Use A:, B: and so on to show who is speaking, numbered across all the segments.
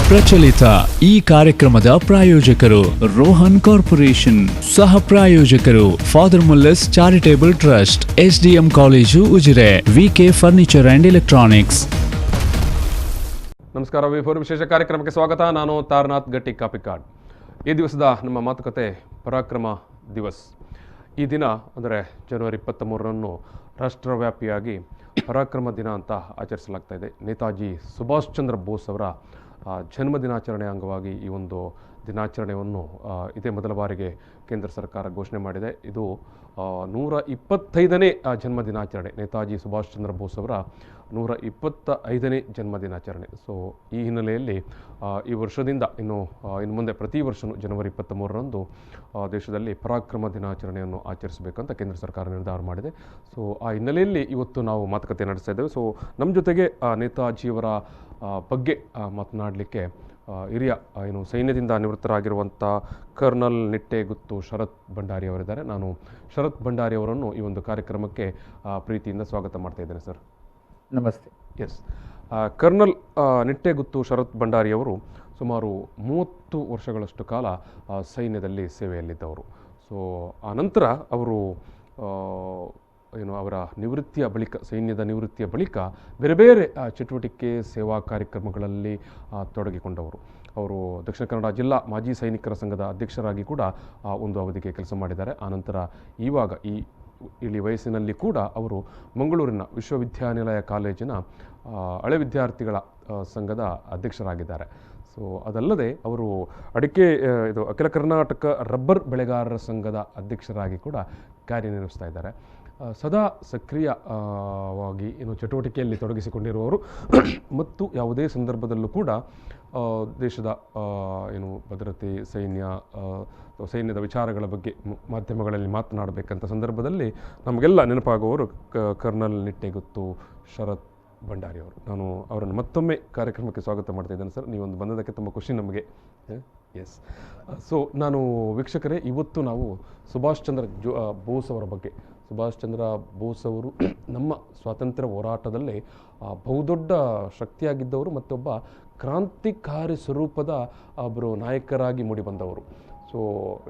A: ಪ್ರಚಲಿತ ಈ ಕಾರ್ಯಕ್ರಮದ ಪ್ರಾಯೋಜಕರು ರೋಹನ್ ಕಾರ್ಪೊರೇಷನ್, ಸಹ ಪ್ರಾಯೋಜಕರು father Muller's charitable trust, SDM college Ujire, VK furniture and electronics.
B: ನಮಸ್ಕಾರ. ವಿ4 ವಿಶೇಷ ಕಾರ್ಯಕ್ರಮಕ್ಕೆ ಸ್ವಾಗತ. ನಾನು ತಾರನಾಥ್ ಗಟ್ಟಿ ಕಾಪಿಕಾಡ್. ಈ ದಿವಸದ ನಮ್ಮ ಮಾತುಕತೆ ಪರಾಕ್ರಮ ದಿವಸ್. ಈ ದಿನ ಅಂದರೆ ಜನವರಿ 23ರಂದು ರಾಷ್ಟ್ರವ್ಯಾಪಿಯಾಗಿ ಪರಾಕ್ರಮ ದಿನ ಅಂತ ಆಚರಿಸಲಾಗ್ತಾ ಇದೆ. ನೇತಾಜಿ ಸುಭಾಷ್ ಚಂದ್ರ ಬೋಸ್ ಅವರ ಜನ್ಮದಿನಾಚರಣೆ ಅಂಗವಾಗಿ ಈ ಒಂದು ದಿನಾಚರಣೆಯನ್ನು ಇದೇ ಮೊದಲ ಬಾರಿಗೆ ಕೇಂದ್ರ ಸರ್ಕಾರ ಘೋಷಣೆ ಮಾಡಿದೆ. ಇದು 125ನೇ ಜನ್ಮದಿನಾಚರಣೆ, ನೇತಾಜಿ ಸುಭಾಷ್ ಚಂದ್ರ ಬೋಸ್ ಅವರ 125ನೇ ಜನ್ಮದಿನಾಚರಣೆ. ಸೊ ಈ ಹಿನ್ನೆಲೆಯಲ್ಲಿ ಈ ವರ್ಷದಿಂದ ಇನ್ನು ಮುಂದೆ ಪ್ರತಿ ವರ್ಷವೂ ಜನವರಿ 23ರಂದು ದೇಶದಲ್ಲಿ ಪರಾಕ್ರಮ ದಿನಾಚರಣೆಯನ್ನು ಆಚರಿಸಬೇಕಂತ ಕೇಂದ್ರ ಸರ್ಕಾರ ನಿರ್ಧಾರ ಮಾಡಿದೆ. ಸೊ ಆ ಹಿನ್ನೆಲೆಯಲ್ಲಿ ಇವತ್ತು ನಾವು ಮಾತುಕತೆ ನಡೆಸ್ತಾ ಇದ್ದೇವೆ. ಸೊ ನಮ್ಮ ಜೊತೆಗೆ ನೇತಾಜಿಯವರ ಬಗ್ಗೆ ಮಾತನಾಡಲಿಕ್ಕೆ ಹಿರಿಯ ಸೈನ್ಯದಿಂದ ನಿವೃತ್ತರಾಗಿರುವಂಥ ಕರ್ನಲ್ ನಿಟ್ಟೆಗುತ್ತು ಶರತ್ ಭಂಡಾರಿ ಅವರಿದ್ದಾರೆ. ನಾನು ಶರತ್ ಭಂಡಾರಿ ಅವರನ್ನು ಈ ಒಂದು ಕಾರ್ಯಕ್ರಮಕ್ಕೆ ಪ್ರೀತಿಯಿಂದ ಸ್ವಾಗತ ಮಾಡ್ತಾ ಇದ್ದೇನೆ. ಸರ್
C: ನಮಸ್ತೆ.
B: ಎಸ್, ಕರ್ನಲ್ ನಿಟ್ಟೆಗುತ್ತು ಶರತ್ ಭಂಡಾರಿ ಅವರು ಸುಮಾರು 30 ವರ್ಷಗಳಷ್ಟು ಕಾಲ ಸೈನ್ಯದಲ್ಲಿ ಸೇವೆಯಲ್ಲಿದ್ದವರು. ಸೊ ಆ ನಂತರ ಅವರು ಅವರ ನಿವೃತ್ತಿಯ ಬಳಿಕ, ಸೈನ್ಯದ ನಿವೃತ್ತಿಯ ಬಳಿಕ ಬೇರೆ ಬೇರೆ ಚಟುವಟಿಕೆ ಸೇವಾ ಕಾರ್ಯಕ್ರಮಗಳಲ್ಲಿ ತೊಡಗಿಕೊಂಡವರು. ಅವರು ದಕ್ಷಿಣ ಕನ್ನಡ ಜಿಲ್ಲಾ ಮಾಜಿ ಸೈನಿಕರ ಸಂಘದ ಅಧ್ಯಕ್ಷರಾಗಿ ಕೂಡ ಒಂದು ಅವಧಿಗೆ ಕೆಲಸ ಮಾಡಿದ್ದಾರೆ. ಆನಂತರ ಇವಾಗ ಈ ಇಳಿ ವಯಸ್ಸಿನಲ್ಲಿ ಕೂಡ ಅವರು ಮಂಗಳೂರಿನ ವಿಶ್ವವಿದ್ಯಾನಿಲಯ ಕಾಲೇಜಿನ ಹಳೆ ವಿದ್ಯಾರ್ಥಿಗಳ ಸಂಘದ ಅಧ್ಯಕ್ಷರಾಗಿದ್ದಾರೆ. ಸೊ ಅದಲ್ಲದೆ ಅವರು ಅಖಿಲ ಕರ್ನಾಟಕ ರಬ್ಬರ್ ಬೆಳೆಗಾರರ ಸಂಘದ ಅಧ್ಯಕ್ಷರಾಗಿ ಕೂಡ ಕಾರ್ಯನಿರ್ವಹಿಸ್ತಾ ಇದ್ದಾರೆ. ಸದಾ ಸಕ್ರಿಯವಾಗಿ ಚಟುವಟಿಕೆಯಲ್ಲಿ ತೊಡಗಿಸಿಕೊಂಡಿರುವವರು ಮತ್ತು ಯಾವುದೇ ಸಂದರ್ಭದಲ್ಲೂ ಕೂಡ ದೇಶದ ಭದ್ರತೆ, ಸೈನ್ಯದ ವಿಚಾರಗಳ ಬಗ್ಗೆ ಮಾಧ್ಯಮಗಳಲ್ಲಿ ಮಾತನಾಡಬೇಕಂತ ಸಂದರ್ಭದಲ್ಲಿ ನಮಗೆಲ್ಲ ನೆನಪಾಗುವವರು ಕರ್ನಲ್ ನಿಟ್ಟೆಗುತ್ತು ಶರತ್ ಭಂಡಾರಿ ಅವರು. ನಾನು ಅವರನ್ನು ಮತ್ತೊಮ್ಮೆ ಕಾರ್ಯಕ್ರಮಕ್ಕೆ ಸ್ವಾಗತ ಮಾಡ್ತಾ ಇದ್ದೇನೆ. ಸರ್, ನೀವೊಂದು ಬಂದದಕ್ಕೆ ತುಂಬ ಖುಷಿ ನಮಗೆ. ಎಸ್. ಸೊ ನಾನು ವೀಕ್ಷಕರೇ, ಇವತ್ತು ನಾವು ಸುಭಾಷ್ ಚಂದ್ರ ಬೋಸ್ ಅವರ ಬಗ್ಗೆ, ಸುಭಾಷ್ ಚಂದ್ರ ಬೋಸ್ ಅವರು ನಮ್ಮ ಸ್ವಾತಂತ್ರ್ಯ ಹೋರಾಟದಲ್ಲಿ ಬಹುದೊಡ್ಡ ಶಕ್ತಿಯಾಗಿದ್ದವರು, ಮತ್ತೊಬ್ಬ ಕ್ರಾಂತಿಕಾರಿ ಸ್ವರೂಪದ ಒಬ್ಬರು ನಾಯಕರಾಗಿ ಮೂಡಿಬಂದವರು. ಸೊ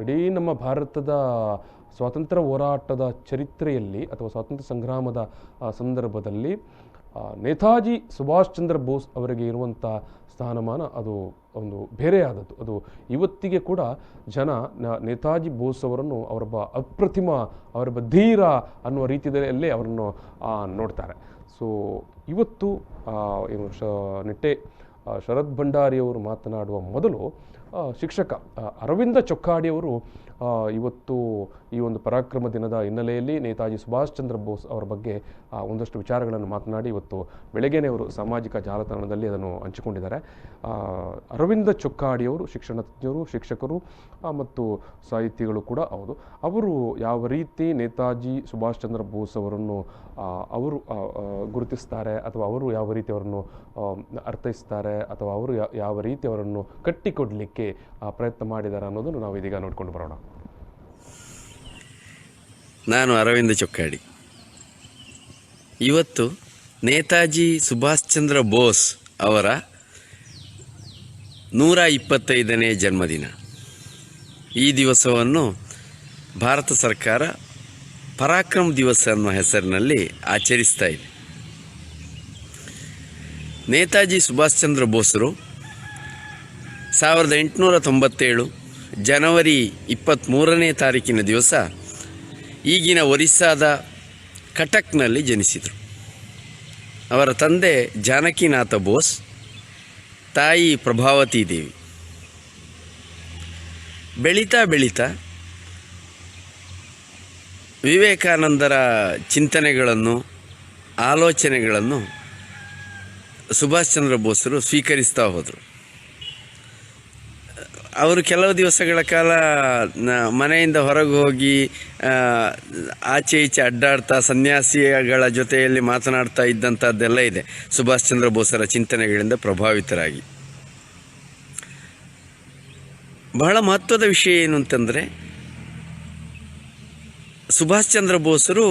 B: ಇಡೀ ನಮ್ಮ ಭಾರತದ ಸ್ವಾತಂತ್ರ್ಯ ಹೋರಾಟದ ಚರಿತ್ರೆಯಲ್ಲಿ ಅಥವಾ ಸ್ವಾತಂತ್ರ್ಯ ಸಂಗ್ರಾಮದ ಸಂದರ್ಭದಲ್ಲಿ ನೇತಾಜಿ ಸುಭಾಷ್ ಚಂದ್ರ ಬೋಸ್ ಅವರಿಗೆ ಇರುವಂಥ ಸ್ಥಾನಮಾನ ಅದು ಒಂದು ಬೇರೆಯಾದದ್ದು. ಅದು ಇವತ್ತಿಗೆ ಕೂಡ ಜನ ನೇತಾಜಿ ಬೋಸ್ ಅವರನ್ನು ಅವರೊಬ್ಬ ಅಪ್ರತಿಮ, ಅವರೊಬ್ಬ ಧೀರ ಅನ್ನುವ ರೀತಿಯಲ್ಲೇ ಅವರನ್ನು ನೋಡ್ತಾರೆ. ಸೊ ಇವತ್ತು ಶರತ್ ಭಂಡಾರಿಯವರು ಮಾತನಾಡುವ ಮೊದಲು ಶಿಕ್ಷಕ ಅರವಿಂದ ಚೊಕ್ಕಾಡಿಯವರು ಇವತ್ತು ಈ ಒಂದು ಪರಾಕ್ರಮ ದಿನದ ಹಿನ್ನೆಲೆಯಲ್ಲಿ ನೇತಾಜಿ ಸುಭಾಷ್ ಚಂದ್ರ ಬೋಸ್ ಅವರ ಬಗ್ಗೆ ಒಂದಷ್ಟು ವಿಚಾರಗಳನ್ನು ಮಾತನಾಡಿ ಇವತ್ತು ಬೆಳಗ್ಗೆನೇ ಅವರು ಸಾಮಾಜಿಕ ಜಾಲತಾಣದಲ್ಲಿ ಅದನ್ನು ಹಂಚಿಕೊಂಡಿದ್ದಾರೆ. ಅರವಿಂದ ಚೊಕ್ಕಾಡಿಯವರು ಶಿಕ್ಷಣ ತಜ್ಞರು, ಶಿಕ್ಷಕರು ಮತ್ತು ಸಾಹಿತಿಗಳು ಕೂಡ ಹೌದು. ಅವರು ಯಾವ ರೀತಿ ನೇತಾಜಿ ಸುಭಾಷ್ ಚಂದ್ರ ಬೋಸ್ ಅವರನ್ನು ಅವರು ಗುರುತಿಸ್ತಾರೆ, ಅಥವಾ ಅವರು ಯಾವ ರೀತಿ ಅವರನ್ನು ಅರ್ಥೈಸ್ತಾರೆ, ಅಥವಾ ಅವರು ಯಾವ ರೀತಿ ಅವರನ್ನು ಕಟ್ಟಿಕೊಡಲಿಕ್ಕೆ ಪ್ರಯತ್ನ ಮಾಡಿದ್ದಾರೆ ಅನ್ನೋದನ್ನು ನಾವು ಇದೀಗ ನೋಡ್ಕೊಂಡು ಬರೋಣ.
D: ನಾನು ಅರವಿಂದ ಚೊಕ್ಕಾಡಿ. ಇವತ್ತು ನೇತಾಜಿ ಸುಭಾಷ್ ಚಂದ್ರ ಬೋಸ್ ಅವರ 125ನೇ ಜನ್ಮದಿನ. ಈ ದಿವಸವನ್ನು ಭಾರತ ಸರ್ಕಾರ ಪರಾಕ್ರಮ ದಿವಸ ಅನ್ನೋ ಹೆಸರಿನಲ್ಲಿ ಆಚರಿಸ್ತಾ ಇದೆ. ನೇತಾಜಿ ಸುಭಾಷ್ ಚಂದ್ರ ಬೋಸರು 1897 ಜನವರಿ 23ನೇ ತಾರೀಕಿನ ದಿವಸ ಈಗಿನ ಒರಿಸ್ಸಾದ ಕಟಕ್ನಲ್ಲಿ ಜನಿಸಿದರು. ಅವರ ತಂದೆ ಜಾನಕಿನಾಥ ಬೋಸ್, ತಾಯಿ ಪ್ರಭಾವತಿ ದೇವಿ. ಬೆಳೀತಾ ಬೆಳೀತಾ ವಿವೇಕಾನಂದರ ಚಿಂತನೆಗಳನ್ನು, ಆಲೋಚನೆಗಳನ್ನು ಸುಭಾಷ್ ಚಂದ್ರ ಬೋಸರು ಸ್ವೀಕರಿಸ್ತಾ ಹೋದರು. ಅವರು ಕೆಲವು ದಿವಸಗಳ ಕಾಲ ಮನೆಯಿಂದ ಹೊರಗೆ ಹೋಗಿ ಆಚೆ ಈಚೆ ಅಡ್ಡಾಡ್ತಾ ಸನ್ಯಾಸಿಗಳ ಜೊತೆಯಲ್ಲಿ ಮಾತನಾಡ್ತಾ ಇದ್ದಂಥದ್ದೆಲ್ಲ ಇದೆ. ಸುಭಾಷ್ ಚಂದ್ರ ಬೋಸರ ಚಿಂತನೆಗಳಿಂದ ಪ್ರಭಾವಿತರಾಗಿ ಬಹಳ ಮಹತ್ವದ ವಿಷಯ ಏನು ಅಂತಂದರೆ, ಸುಭಾಷ್ ಚಂದ್ರ ಬೋಸರು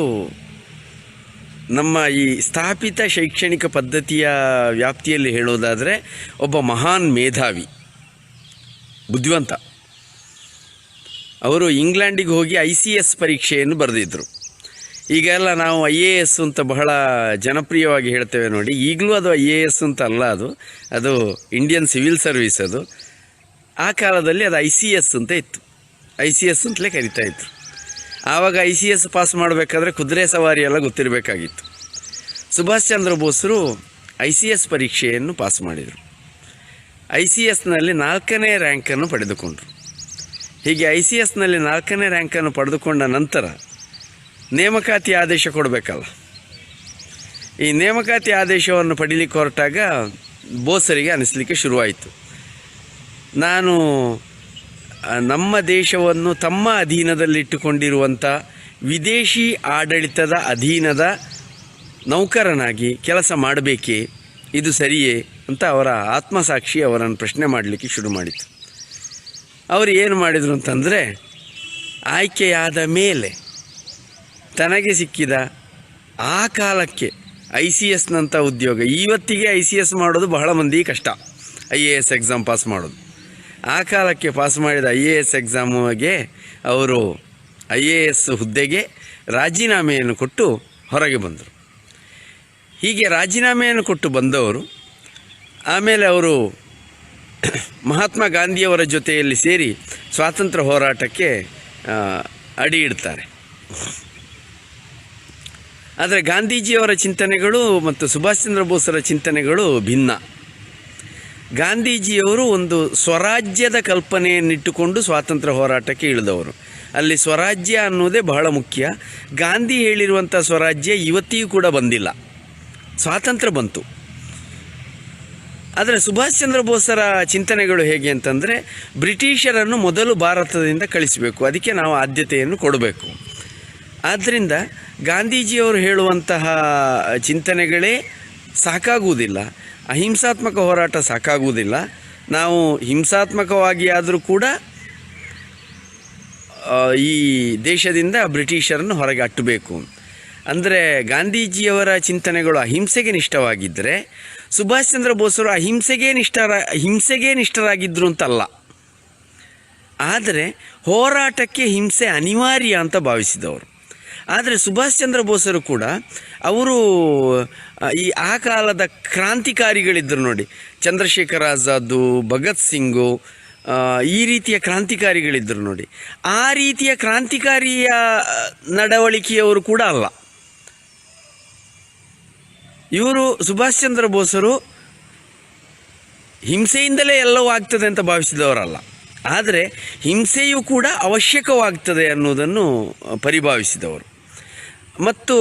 D: ನಮ್ಮ ಈ ಸ್ಥಾಪಿತ ಶೈಕ್ಷಣಿಕ ಪದ್ಧತಿಯ ವ್ಯಾಪ್ತಿಯಲ್ಲಿ ಹೇಳೋದಾದರೆ ಒಬ್ಬ ಮಹಾನ್ ಮೇಧಾವಿ, ಬುದ್ಧಿವಂತ. ಅವರು ಇಂಗ್ಲೆಂಡಿಗೆ ಹೋಗಿ ICS ಪರೀಕ್ಷೆಯನ್ನು ಬರೆದಿದ್ದರು. ಈಗೆಲ್ಲ ನಾವು IAS ಅಂತ ಬಹಳ ಜನಪ್ರಿಯವಾಗಿ ಹೇಳ್ತೇವೆ ನೋಡಿ. ಈಗಲೂ ಅದು IAS ಅಂತ ಅಲ್ಲ, ಅದು ಇಂಡಿಯನ್ ಸಿವಿಲ್ ಸರ್ವಿಸ್. ಅದು ಆ ಕಾಲದಲ್ಲಿ ಅದು ICS ಅಂತ ಇತ್ತು. ICS ಅಂತಲೇ ಕರಿತಾ ಇದ್ರು. ಆವಾಗ ICS ಪಾಸ್ ಮಾಡಬೇಕಾದ್ರೆ ಕುದುರೆ ಸವಾರಿ ಎಲ್ಲ ಗೊತ್ತಿರಬೇಕಾಗಿತ್ತು. ಸುಭಾಷ್ ಚಂದ್ರ ಬೋಸರು ICS ಪರೀಕ್ಷೆಯನ್ನು ಪಾಸ್ ಮಾಡಿದರು. ICSನಲ್ಲಿ 4ನೇ ರ್ಯಾಂಕನ್ನು ಪಡೆದುಕೊಂಡರು. ಹೀಗೆ ICSನಲ್ಲಿ 4ನೇ ರ್ಯಾಂಕನ್ನು ಪಡೆದುಕೊಂಡ ನಂತರ ನೇಮಕಾತಿ ಆದೇಶ ಕೊಡಬೇಕಲ್ಲ. ಈ ನೇಮಕಾತಿ ಆದೇಶವನ್ನು ಪಡೀಲಿಕ್ಕೆ ಹೊರಟಾಗ ಬೋಸರಿಗೆ ಅನಿಸ್ಲಿಕ್ಕೆ ಶುರುವಾಯಿತು, ನಾನು ನಮ್ಮ ದೇಶವನ್ನು ತಮ್ಮ ಅಧೀನದಲ್ಲಿಟ್ಟುಕೊಂಡಿರುವಂಥ ವಿದೇಶಿ ಆಡಳಿತದ ಅಧೀನದ ನೌಕರನಾಗಿ ಕೆಲಸ ಮಾಡಬೇಕೇ, ಇದು ಸರಿಯೇ ಅಂತ ಅವರ ಆತ್ಮಸಾಕ್ಷಿ ಅವರನ್ನು ಪ್ರಶ್ನೆ ಮಾಡಲಿಕ್ಕೆ ಶುರು ಮಾಡಿತು. ಅವರು ಏನು ಮಾಡಿದರು ಅಂತಂದರೆ, ಆಯ್ಕೆಯಾದ ಮೇಲೆ ತನಗೆ ಸಿಕ್ಕಿದ ಆ ಕಾಲಕ್ಕೆ ICSನಂಥ ಉದ್ಯೋಗ, ಇವತ್ತಿಗೆ ICS ಮಾಡೋದು ಬಹಳ ಮಂದಿ ಕಷ್ಟ, IAS ಎಕ್ಸಾಮ್ ಪಾಸ್ ಮಾಡೋದು. ಆ ಕಾಲಕ್ಕೆ ಪಾಸ್ ಮಾಡಿದ IAS ಎಕ್ಸಾಮಿಗೆ ಅವರು IAS ಹುದ್ದೆಗೆ ರಾಜೀನಾಮೆಯನ್ನು ಕೊಟ್ಟು ಹೊರಗೆ ಬಂದರು. ಹೀಗೆ ರಾಜೀನಾಮೆಯನ್ನು ಕೊಟ್ಟು ಬಂದವರು ಆಮೇಲೆ ಅವರು ಮಹಾತ್ಮ ಗಾಂಧಿಯವರ ಜೊತೆಯಲ್ಲಿ ಸೇರಿ ಸ್ವಾತಂತ್ರ್ಯ ಹೋರಾಟಕ್ಕೆ ಅಡಿ ಇಡ್ತಾರೆ. ಆದರೆ ಗಾಂಧೀಜಿಯವರ ಚಿಂತನೆಗಳು ಮತ್ತು ಸುಭಾಷ್ ಚಂದ್ರ ಬೋಸರ ಚಿಂತನೆಗಳು ಭಿನ್ನ. ಗಾಂಧೀಜಿಯವರು ಒಂದು ಸ್ವರಾಜ್ಯದ ಕಲ್ಪನೆಯನ್ನಿಟ್ಟುಕೊಂಡು ಸ್ವಾತಂತ್ರ್ಯ ಹೋರಾಟಕ್ಕೆ ಇಳಿದವರು. ಅಲ್ಲಿ ಸ್ವರಾಜ್ಯ ಅನ್ನೋದೇ ಬಹಳ ಮುಖ್ಯ. ಗಾಂಧಿ ಹೇಳಿರುವಂಥ ಸ್ವರಾಜ್ಯ ಇವತ್ತಿಗೂ ಕೂಡ ಬಂದಿಲ್ಲ, ಸ್ವಾತಂತ್ರ್ಯ ಬಂತು. ಆದರೆ ಸುಭಾಷ್ ಚಂದ್ರ ಬೋಸರ ಚಿಂತನೆಗಳು ಹೇಗೆ ಅಂತಂದರೆ, ಬ್ರಿಟಿಷರನ್ನು ಮೊದಲು ಭಾರತದಿಂದ ಕಳಿಸಬೇಕು, ಅದಕ್ಕೆ ನಾವು ಆದ್ಯತೆಯನ್ನು ಕೊಡಬೇಕು. ಆದ್ದರಿಂದ ಗಾಂಧೀಜಿಯವರು ಹೇಳುವಂತಹ ಚಿಂತನೆಗಳೇ ಸಾಕಾಗುವುದಿಲ್ಲ, ಅಹಿಂಸಾತ್ಮಕ ಹೋರಾಟ ಸಾಕಾಗುವುದಿಲ್ಲ. ನಾವು ಹಿಂಸಾತ್ಮಕವಾಗಿ ಆದರೂ ಕೂಡ ಈ ದೇಶದಿಂದ ಬ್ರಿಟಿಷರನ್ನು ಹೊರಗೆ ಅಟ್ಟಬೇಕು. ಅಂದರೆ ಗಾಂಧೀಜಿಯವರ ಚಿಂತನೆಗಳು ಅಹಿಂಸೆಗೆ ನಿಷ್ಠವಾಗಿದ್ದರೆ, ಸುಭಾಷ್ ಚಂದ್ರ ಬೋಸರು ಹಿಂಸೆಗೆ ನಿಷ್ಠರಾಗಿದ್ದರು ಅಂತಲ್ಲ, ಆದರೆ ಹೋರಾಟಕ್ಕೆ ಹಿಂಸೆ ಅನಿವಾರ್ಯ ಅಂತ ಭಾವಿಸಿದವರು. ಆದರೆ ಸುಭಾಷ್ ಚಂದ್ರ ಬೋಸರು ಕೂಡ ಅವರು ಆ ಕಾಲದ ಕ್ರಾಂತಿಕಾರಿಗಳಿದ್ದರು ನೋಡಿ, ಚಂದ್ರಶೇಖರ್ ಆಜಾದ್, ಭಗತ್ ಸಿಂಗು, ಈ ರೀತಿಯ ಕ್ರಾಂತಿಕಾರಿಗಳಿದ್ದರು ನೋಡಿ. ಆ ರೀತಿಯ ಕ್ರಾಂತಿಕಾರಿಯ ನಡವಳಿಕೆಯವರು ಕೂಡ ಅಲ್ಲ ಇವರು. ಸುಭಾಷ್ ಚಂದ್ರ ಬೋಸರು ಹಿಂಸೆಯಿಂದಲೇ ಎಲ್ಲವೂ ಆಗ್ತದೆ ಅಂತ ಭಾವಿಸಿದವರಲ್ಲ, ಆದರೆ ಹಿಂಸೆಯೂ ಕೂಡ ಅವಶ್ಯಕವಾಗ್ತದೆ ಅನ್ನೋದನ್ನು ಪರಿಭಾವಿಸಿದವರು. ಮತ್ತು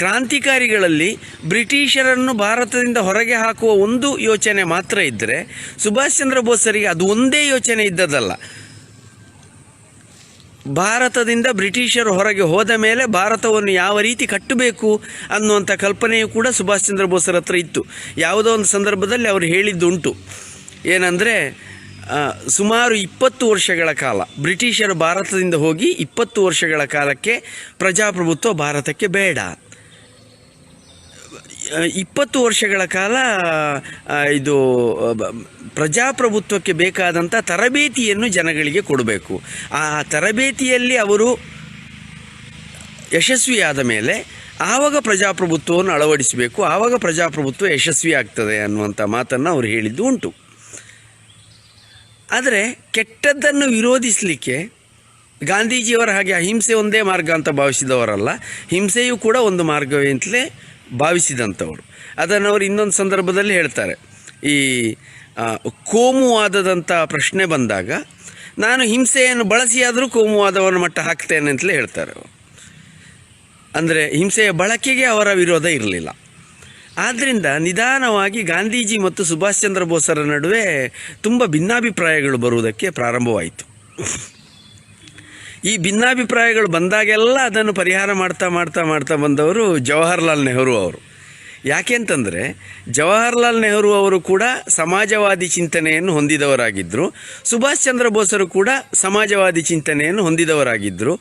D: ಕ್ರಾಂತಿಕಾರಿಗಳಲ್ಲಿ ಬ್ರಿಟಿಷರನ್ನು ಭಾರತದಿಂದ ಹೊರಗೆ ಹಾಕುವ ಒಂದು ಯೋಚನೆ ಮಾತ್ರ ಇದ್ದರೆ, ಸುಭಾಷ್ ಚಂದ್ರ ಬೋಸರಿಗೆ ಅದು ಒಂದೇ ಯೋಚನೆ ಇದ್ದದಲ್ಲ. ಭಾರತದಿಂದ ಬ್ರಿಟಿಷರು ಹೊರಗೆ ಹೋದ ಮೇಲೆ ಭಾರತವನ್ನು ಯಾವ ರೀತಿ ಕಟ್ಟಬೇಕು ಅನ್ನುವಂಥ ಕಲ್ಪನೆಯೂ ಕೂಡ ಸುಭಾಷ್ ಚಂದ್ರ ಬೋಸರ ಹತ್ರ ಇತ್ತು. ಯಾವುದೋ ಒಂದು ಸಂದರ್ಭದಲ್ಲಿ ಅವರು ಹೇಳಿದ್ದುಂಟು, ಏನಂದರೆ ಸುಮಾರು 20 ವರ್ಷಗಳ ಕಾಲ ಬ್ರಿಟಿಷರು ಭಾರತದಿಂದ ಹೋಗಿ 20 ವರ್ಷಗಳ ಕಾಲಕ್ಕೆ ಪ್ರಜಾಪ್ರಭುತ್ವ ಭಾರತಕ್ಕೆ ಬೇಡ. 20 ವರ್ಷಗಳ ಕಾಲ ಇದು ಪ್ರಜಾಪ್ರಭುತ್ವಕ್ಕೆ ಬೇಕಾದಂಥ ತರಬೇತಿಯನ್ನು ಜನಗಳಿಗೆ ಕೊಡಬೇಕು. ಆ ತರಬೇತಿಯಲ್ಲಿ ಅವರು ಯಶಸ್ವಿಯಾದ ಮೇಲೆ ಆವಾಗ ಪ್ರಜಾಪ್ರಭುತ್ವವನ್ನು ಅಳವಡಿಸಬೇಕು, ಆವಾಗ ಪ್ರಜಾಪ್ರಭುತ್ವ ಯಶಸ್ವಿ ಆಗ್ತದೆ ಅನ್ನುವಂಥ ಮಾತನ್ನು ಅವರು ಹೇಳಿದ್ದು ಉಂಟು. ಆದರೆ ಕೆಟ್ಟದ್ದನ್ನು ವಿರೋಧಿಸಲಿಕ್ಕೆ ಗಾಂಧೀಜಿಯವರ ಹಾಗೆ ಅಹಿಂಸೆ ಒಂದೇ ಮಾರ್ಗ ಅಂತ ಭಾವಿಸಿದವರಲ್ಲ, ಹಿಂಸೆಯೂ ಕೂಡ ಒಂದು ಮಾರ್ಗವೇ ಅಂತಲೇ ಭಾವಿಸಿದಂಥವರು. ಅದನ್ನು ಅವರು ಇನ್ನೊಂದು ಸಂದರ್ಭದಲ್ಲಿ ಹೇಳ್ತಾರೆ. ಈ ಕೋಮುವಾದದಂಥ ಪ್ರಶ್ನೆ ಬಂದಾಗ ನಾನು ಹಿಂಸೆಯನ್ನು ಬಳಸಿಯಾದರೂ ಕೋಮುವಾದವನ್ನು ಮಟ್ಟ ಹಾಕ್ತೇನೆ ಅಂತಲೇ ಹೇಳ್ತಾರೆ. ಅಂದರೆ ಹಿಂಸೆಯ ಬಳಕೆಗೆ ಅವರ ವಿರೋಧ ಇರಲಿಲ್ಲ. ಆದ್ದರಿಂದ ನಿಧಾನವಾಗಿ ಗಾಂಧೀಜಿ ಮತ್ತು ಸುಭಾಷ್ ಚಂದ್ರ ಬೋಸರ ನಡುವೆ ತುಂಬ ಭಿನ್ನಾಭಿಪ್ರಾಯಗಳು ಬರುವುದಕ್ಕೆ ಪ್ರಾರಂಭವಾಯಿತು. ಈ ಭಿನ್ನಾಭಿಪ್ರಾಯಗಳು ಬಂದಾಗೆಲ್ಲ ಅದನ್ನು ಪರಿಹಾರ ಮಾಡ್ತಾ ಬಂದವರು ಜವಾಹರ್ಲಾಲ್ ನೆಹರು ಅವರು. ಯಾಕೆಂತಂದರೆ ಜವಾಹರ್ಲಾಲ್ ನೆಹರು ಅವರು ಕೂಡ ಸಮಾಜವಾದಿ ಚಿಂತನೆಯನ್ನು ಹೊಂದಿದವರಾಗಿದ್ದರು, ಸುಭಾಷ್ ಚಂದ್ರ ಬೋಸರು ಕೂಡ ಸಮಾಜವಾದಿ ಚಿಂತನೆಯನ್ನು ಹೊಂದಿದವರಾಗಿದ್ದರು.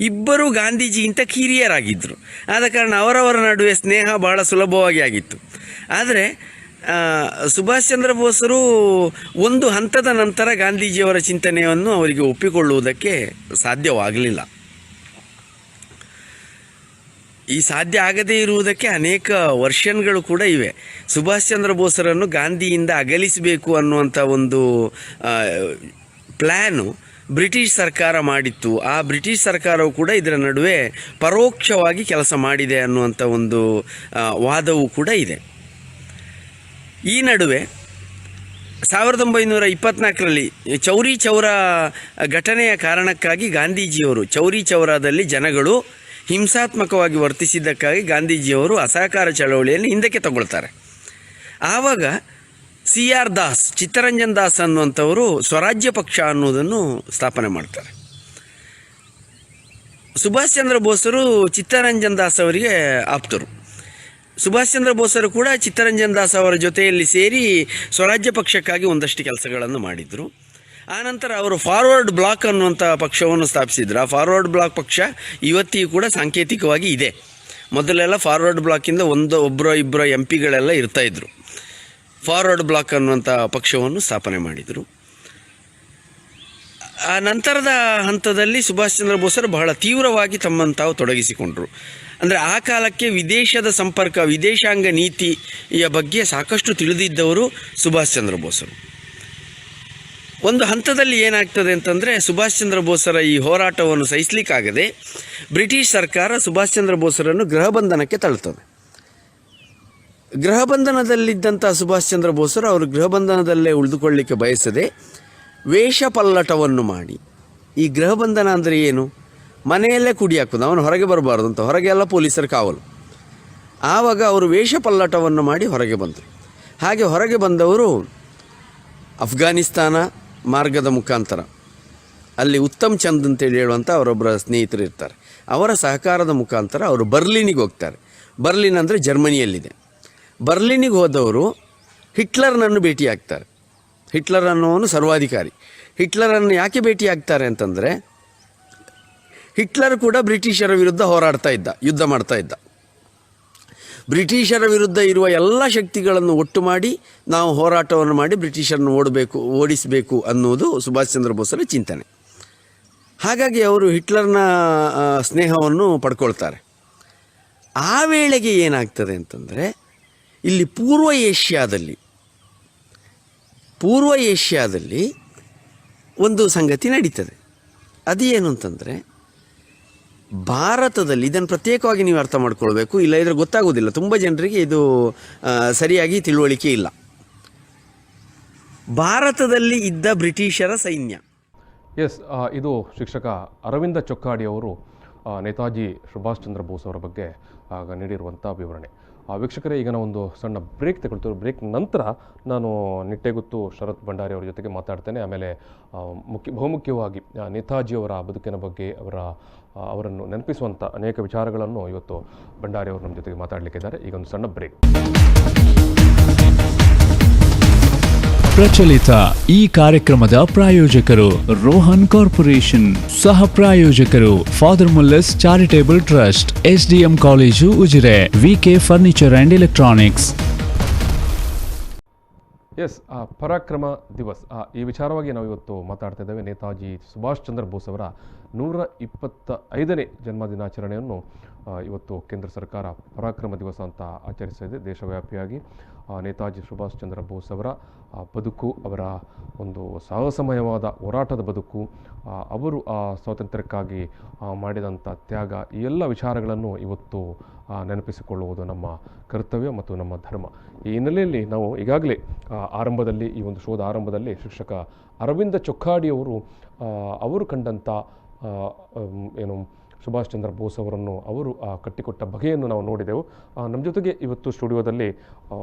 D: ಇಬ್ಬರು ಗಾಂಧೀಜಿಗಿಂತ ಕಿರಿಯರಾಗಿದ್ದರು. ಆದ ಕಾರಣ ಅವರವರ ನಡುವೆ ಸ್ನೇಹ ಬಹಳ ಸುಲಭವಾಗಿ ಆಗಿತ್ತು. ಆದರೆ ಸುಭಾಷ್ ಚಂದ್ರ ಬೋಸರು ಒಂದು ಹಂತದ ನಂತರ ಗಾಂಧೀಜಿಯವರ ಚಿಂತನೆಯನ್ನು ಅವರಿಗೆ ಒಪ್ಪಿಕೊಳ್ಳುವುದಕ್ಕೆ ಸಾಧ್ಯವಾಗಲಿಲ್ಲ. ಈ ಸಾಧ್ಯ ಆಗದೇ ಇರುವುದಕ್ಕೆ ಅನೇಕ ವರ್ಷನ್ಗಳು ಕೂಡ ಇವೆ. ಸುಭಾಷ್ ಚಂದ್ರ ಬೋಸರನ್ನು ಗಾಂಧಿಯಿಂದ ಅಗಲಿಸಬೇಕು ಅನ್ನುವಂಥ ಒಂದು ಪ್ಲ್ಯಾನು ಬ್ರಿಟಿಷ್ ಸರ್ಕಾರ ಮಾಡಿತ್ತು. ಆ ಬ್ರಿಟಿಷ್ ಸರ್ಕಾರವು ಕೂಡ ಇದರ ನಡುವೆ ಪರೋಕ್ಷವಾಗಿ ಕೆಲಸ ಮಾಡಿದೆ ಅನ್ನುವಂಥ ಒಂದು ವಾದವೂ ಕೂಡ ಇದೆ. ಈ ನಡುವೆ 1924ರಲ್ಲಿ ಚೌರಿ ಚೌರಾ ಘಟನೆಯ ಕಾರಣಕ್ಕಾಗಿ ಗಾಂಧೀಜಿಯವರು ಚೌರಿ ಚೌರಾದಲ್ಲಿ ಜನಗಳು ಹಿಂಸಾತ್ಮಕವಾಗಿ ವರ್ತಿಸಿದ್ದಕ್ಕಾಗಿ ಗಾಂಧೀಜಿಯವರು ಅಸಹಕಾರ ಚಳವಳಿಯನ್ನು ಹಿಂದಕ್ಕೆ ತಗೊಳ್ತಾರೆ. ಆವಾಗ CR ದಾಸ್, ಚಿತ್ತರಂಜನ್ ದಾಸ್ ಅನ್ನುವಂಥವರು ಸ್ವರಾಜ್ಯ ಪಕ್ಷ ಅನ್ನೋದನ್ನು ಸ್ಥಾಪನೆ ಮಾಡ್ತಾರೆ. ಸುಭಾಷ್ ಚಂದ್ರ ಬೋಸರು ಚಿತ್ತರಂಜನ್ ದಾಸ್ ಅವರಿಗೆ ಆಪ್ತರು. ಸುಭಾಷ್ ಚಂದ್ರ ಬೋಸರು ಕೂಡ ಚಿತ್ತರಂಜನ್ ದಾಸ್ ಅವರ ಜೊತೆಯಲ್ಲಿ ಸೇರಿ ಸ್ವರಾಜ್ಯ ಪಕ್ಷಕ್ಕಾಗಿ ಒಂದಷ್ಟು ಕೆಲಸಗಳನ್ನು ಮಾಡಿದರು. ಆನಂತರ ಅವರು ಫಾರ್ವರ್ಡ್ ಬ್ಲಾಕ್ ಅನ್ನುವಂಥ ಪಕ್ಷವನ್ನು ಸ್ಥಾಪಿಸಿದ್ರು. ಆ ಫಾರ್ವರ್ಡ್ ಬ್ಲಾಕ್ ಪಕ್ಷ ಇವತ್ತಿಗೂ ಕೂಡ ಸಾಂಕೇತಿಕವಾಗಿ ಇದೆ. ಮೊದಲೆಲ್ಲ ಫಾರ್ವರ್ಡ್ ಬ್ಲಾಕಿಂದ ಒಬ್ಬರೋ ಇಬ್ಬರೋ MP ಇರ್ತಾಯಿದ್ರು. ಫಾರ್ವರ್ಡ್ ಬ್ಲಾಕ್ ಅನ್ನುವಂಥ ಪಕ್ಷವನ್ನು ಸ್ಥಾಪನೆ ಮಾಡಿದರು. ಆ ನಂತರದ ಹಂತದಲ್ಲಿ ಸುಭಾಷ್ ಚಂದ್ರ ಬೋಸರು ಬಹಳ ತೀವ್ರವಾಗಿ ತಮ್ಮನ್ನು ತಾವು ತೊಡಗಿಸಿಕೊಂಡರು. ಅಂದರೆ ಆ ಕಾಲಕ್ಕೆ ವಿದೇಶದ ಸಂಪರ್ಕ, ವಿದೇಶಾಂಗ ನೀತಿಯ ಬಗ್ಗೆ ಸಾಕಷ್ಟು ತಿಳಿದಿದ್ದವರು ಸುಭಾಷ್ ಚಂದ್ರ ಬೋಸರು. ಒಂದು ಹಂತದಲ್ಲಿ ಏನಾಗ್ತದೆ ಅಂತಂದರೆ, ಸುಭಾಷ್ ಚಂದ್ರ ಬೋಸರ ಈ ಹೋರಾಟವನ್ನು ಸಹಿಸಲಿಕ್ಕಾಗದೆ ಬ್ರಿಟಿಷ್ ಸರ್ಕಾರ ಸುಭಾಷ್ ಚಂದ್ರ ಬೋಸರನ್ನು ಗೃಹಬಂಧನಕ್ಕೆ ತಳ್ತದೆ. ಗೃಹಬಂಧನದಲ್ಲಿದ್ದಂಥ ಸುಭಾಷ್ ಚಂದ್ರ ಬೋಸರು ಅವರು ಗೃಹಬಂಧನದಲ್ಲೇ ಉಳಿದುಕೊಳ್ಳಿಕ್ಕೆ ಬಯಸದೆ ವೇಷಪಲ್ಲಟವನ್ನು ಮಾಡಿ, ಈ ಗೃಹಬಂಧನ ಅಂದರೆ ಏನು, ಮನೆಯಲ್ಲೇ ಕುಡಿ ಹಾಕೋದು, ಅವನು ಹೊರಗೆ ಬರಬಾರ್ದು ಅಂತ, ಹೊರಗೆಲ್ಲ ಪೊಲೀಸರ ಕಾವಲು. ಆವಾಗ ಅವರು ವೇಷಪಲ್ಲಟವನ್ನು ಮಾಡಿ ಹೊರಗೆ ಬಂದರು. ಹಾಗೆ ಹೊರಗೆ ಬಂದವರು ಅಫ್ಘಾನಿಸ್ತಾನ ಮಾರ್ಗದ ಮುಖಾಂತರ, ಅಲ್ಲಿ ಉತ್ತಮ್ ಚಂದ್ ಅಂತೇಳಿ ಹೇಳುವಂಥ ಅವರೊಬ್ಬರ ಸ್ನೇಹಿತರು ಇರ್ತಾರೆ, ಅವರ ಸಹಕಾರದ ಮುಖಾಂತರ ಅವರು ಬರ್ಲಿನಿಗೆ ಹೋಗ್ತಾರೆ. ಬರ್ಲಿನ್ ಅಂದರೆ ಜರ್ಮನಿಯಲ್ಲಿದೆ. ಬರ್ಲಿನಿಗೆ ಹೋದವರು ಹಿಟ್ಲರ್ನನ್ನು ಭೇಟಿಯಾಗ್ತಾರೆ. ಹಿಟ್ಲರ್ ಅನ್ನೋನು ಸರ್ವಾಧಿಕಾರಿ. ಹಿಟ್ಲರನ್ನು ಯಾಕೆ ಭೇಟಿಯಾಗ್ತಾರೆ ಅಂತಂದರೆ, ಹಿಟ್ಲರ್ ಕೂಡ ಬ್ರಿಟಿಷರ ವಿರುದ್ಧ ಹೋರಾಡ್ತಾ ಇದ್ದ, ಯುದ್ಧ ಮಾಡ್ತಾ ಇದ್ದ. ಬ್ರಿಟಿಷರ ವಿರುದ್ಧ ಇರುವ ಎಲ್ಲ ಶಕ್ತಿಗಳನ್ನು ಒಟ್ಟು ಮಾಡಿ ನಾವು ಹೋರಾಟವನ್ನು ಮಾಡಿ ಬ್ರಿಟಿಷರನ್ನು ಓಡಿಸಬೇಕು ಅನ್ನೋದು ಸುಭಾಷ್ ಚಂದ್ರ ಬೋಸರ ಚಿಂತನೆ. ಹಾಗಾಗಿ ಅವರು ಹಿಟ್ಲರ್ನ ಸ್ನೇಹವನ್ನು ಪಡ್ಕೊಳ್ತಾರೆ. ಆ ವೇಳೆಗೆ ಏನಾಗ್ತದೆ ಅಂತಂದರೆ, ಇಲ್ಲಿ ಪೂರ್ವ ಏಷ್ಯಾದಲ್ಲಿ ಒಂದು ಸಂಗತಿ ನಡೀತದೆ. ಅದೇನು ಅಂತಂದರೆ, ಭಾರತದಲ್ಲಿ ಇದನ್ನು ಪ್ರತ್ಯೇಕವಾಗಿ ನೀವು ಅರ್ಥ ಮಾಡ್ಕೊಳ್ಬೇಕು, ಇಲ್ಲ ಇದ್ರೆ ಗೊತ್ತಾಗೋದಿಲ್ಲ. ತುಂಬ ಜನರಿಗೆ ಇದು ಸರಿಯಾಗಿ ತಿಳುವಳಿಕೆ ಇಲ್ಲ. ಭಾರತದಲ್ಲಿ ಇದ್ದ ಬ್ರಿಟಿಷರ ಸೈನ್ಯ.
B: ಇದು ಶಿಕ್ಷಕ ಅರವಿಂದ ಚೊಕ್ಕಾಡಿಯವರು ನೇತಾಜಿ ಸುಭಾಷ್ ಚಂದ್ರ ಬೋಸ್ ಅವರ ಬಗ್ಗೆ ನೀಡಿರುವಂಥ ವಿವರಣೆ. ವೀಕ್ಷಕರೇ, ಈಗ ನಾವು ಒಂದು ಸಣ್ಣ ಬ್ರೇಕ್ ತಗೊಳ್ತೀವಿ. ಬ್ರೇಕ್ ನಂತರ ನಾನು ನಿಟ್ಟೆಗುತ್ತು ಶರತ್ ಭಂಡಾರಿ ಅವರ ಜೊತೆಗೆ ಮಾತಾಡ್ತೇನೆ. ಆಮೇಲೆ ಬಹುಮುಖ್ಯವಾಗಿ ನೇತಾಜಿಯವರ ಬದುಕಿನ ಬಗ್ಗೆ ಅವರನ್ನು ನೆನಪಿಸುವಂಥ ಅನೇಕ ವಿಚಾರಗಳನ್ನು ಇವತ್ತು ಭಂಡಾರಿ ಅವರು ನಮ್ಮ ಜೊತೆಗೆ ಮಾತಾಡಲಿಕ್ಕಿದ್ದಾರೆ. ಈಗ ಒಂದು ಸಣ್ಣ ಬ್ರೇಕ್.
A: ಪ್ರಚಲಿತ ಈ ಕಾರ್ಯಕ್ರಮದ ಪ್ರಾಯೋಜಕರು ರೋಹನ್ ಕಾರ್ಪೊರೇಷನ್, ಸಹ ಪ್ರಾಯೋಜಕರು father Muller's charitable trust, SDM college Ujire, VK furniture and electronics.
B: ಪರಾಕ್ರಮ ದಿವಸ್, ಈ ವಿಚಾರವಾಗಿ ನಾವು ಇವತ್ತು ಮಾತಾಡ್ತಾ ಇದ್ದೇವೆ. ನೇತಾಜಿ ಸುಭಾಷ್ ಚಂದ್ರ ಬೋಸ್ ಅವರ 125ನೇ ಜನ್ಮದಿನಾಚರಣೆಯನ್ನು ಇವತ್ತು ಕೇಂದ್ರ ಸರ್ಕಾರ ಪರಾಕ್ರಮ ದಿವಸ ಅಂತ ಆಚರಿಸಿದೆ ದೇಶವ್ಯಾಪಿಯಾಗಿ. ನೇತಾಜಿ ಸುಭಾಷ್ ಚಂದ್ರ ಬೋಸ್ ಅವರ ಬದುಕು, ಅವರ ಒಂದು ಸಾಹಸಮಯವಾದ ಹೋರಾಟದ ಬದುಕು, ಅವರು ಸ್ವಾತಂತ್ರ್ಯಕ್ಕಾಗಿ ಮಾಡಿದಂಥ ತ್ಯಾಗ, ಈ ಎಲ್ಲ ವಿಚಾರಗಳನ್ನು ಇವತ್ತು ನೆನಪಿಸಿಕೊಳ್ಳುವುದು ನಮ್ಮ ಕರ್ತವ್ಯ ಮತ್ತು ನಮ್ಮ ಧರ್ಮ. ಈ ಹಿನ್ನೆಲೆಯಲ್ಲಿ ನಾವು ಈಗಾಗಲೇ ಆರಂಭದಲ್ಲಿ, ಈ ಒಂದು ಶೋಧ ಆರಂಭದಲ್ಲಿ ಶಿಕ್ಷಕ ಅರವಿಂದ ಚೊಕ್ಕಾಡಿಯವರು ಅವರು ಕಂಡಂಥ ಸುಭಾಷ್ ಚಂದ್ರ ಬೋಸ್ ಅವರನ್ನು ಅವರು ಕಟ್ಟಿಕೊಟ್ಟ ಬಗೆಯನ್ನು ನಾವು ನೋಡಿದೆವು. ನಮ್ಮ ಜೊತೆಗೆ ಇವತ್ತು ಸ್ಟುಡಿಯೋದಲ್ಲಿ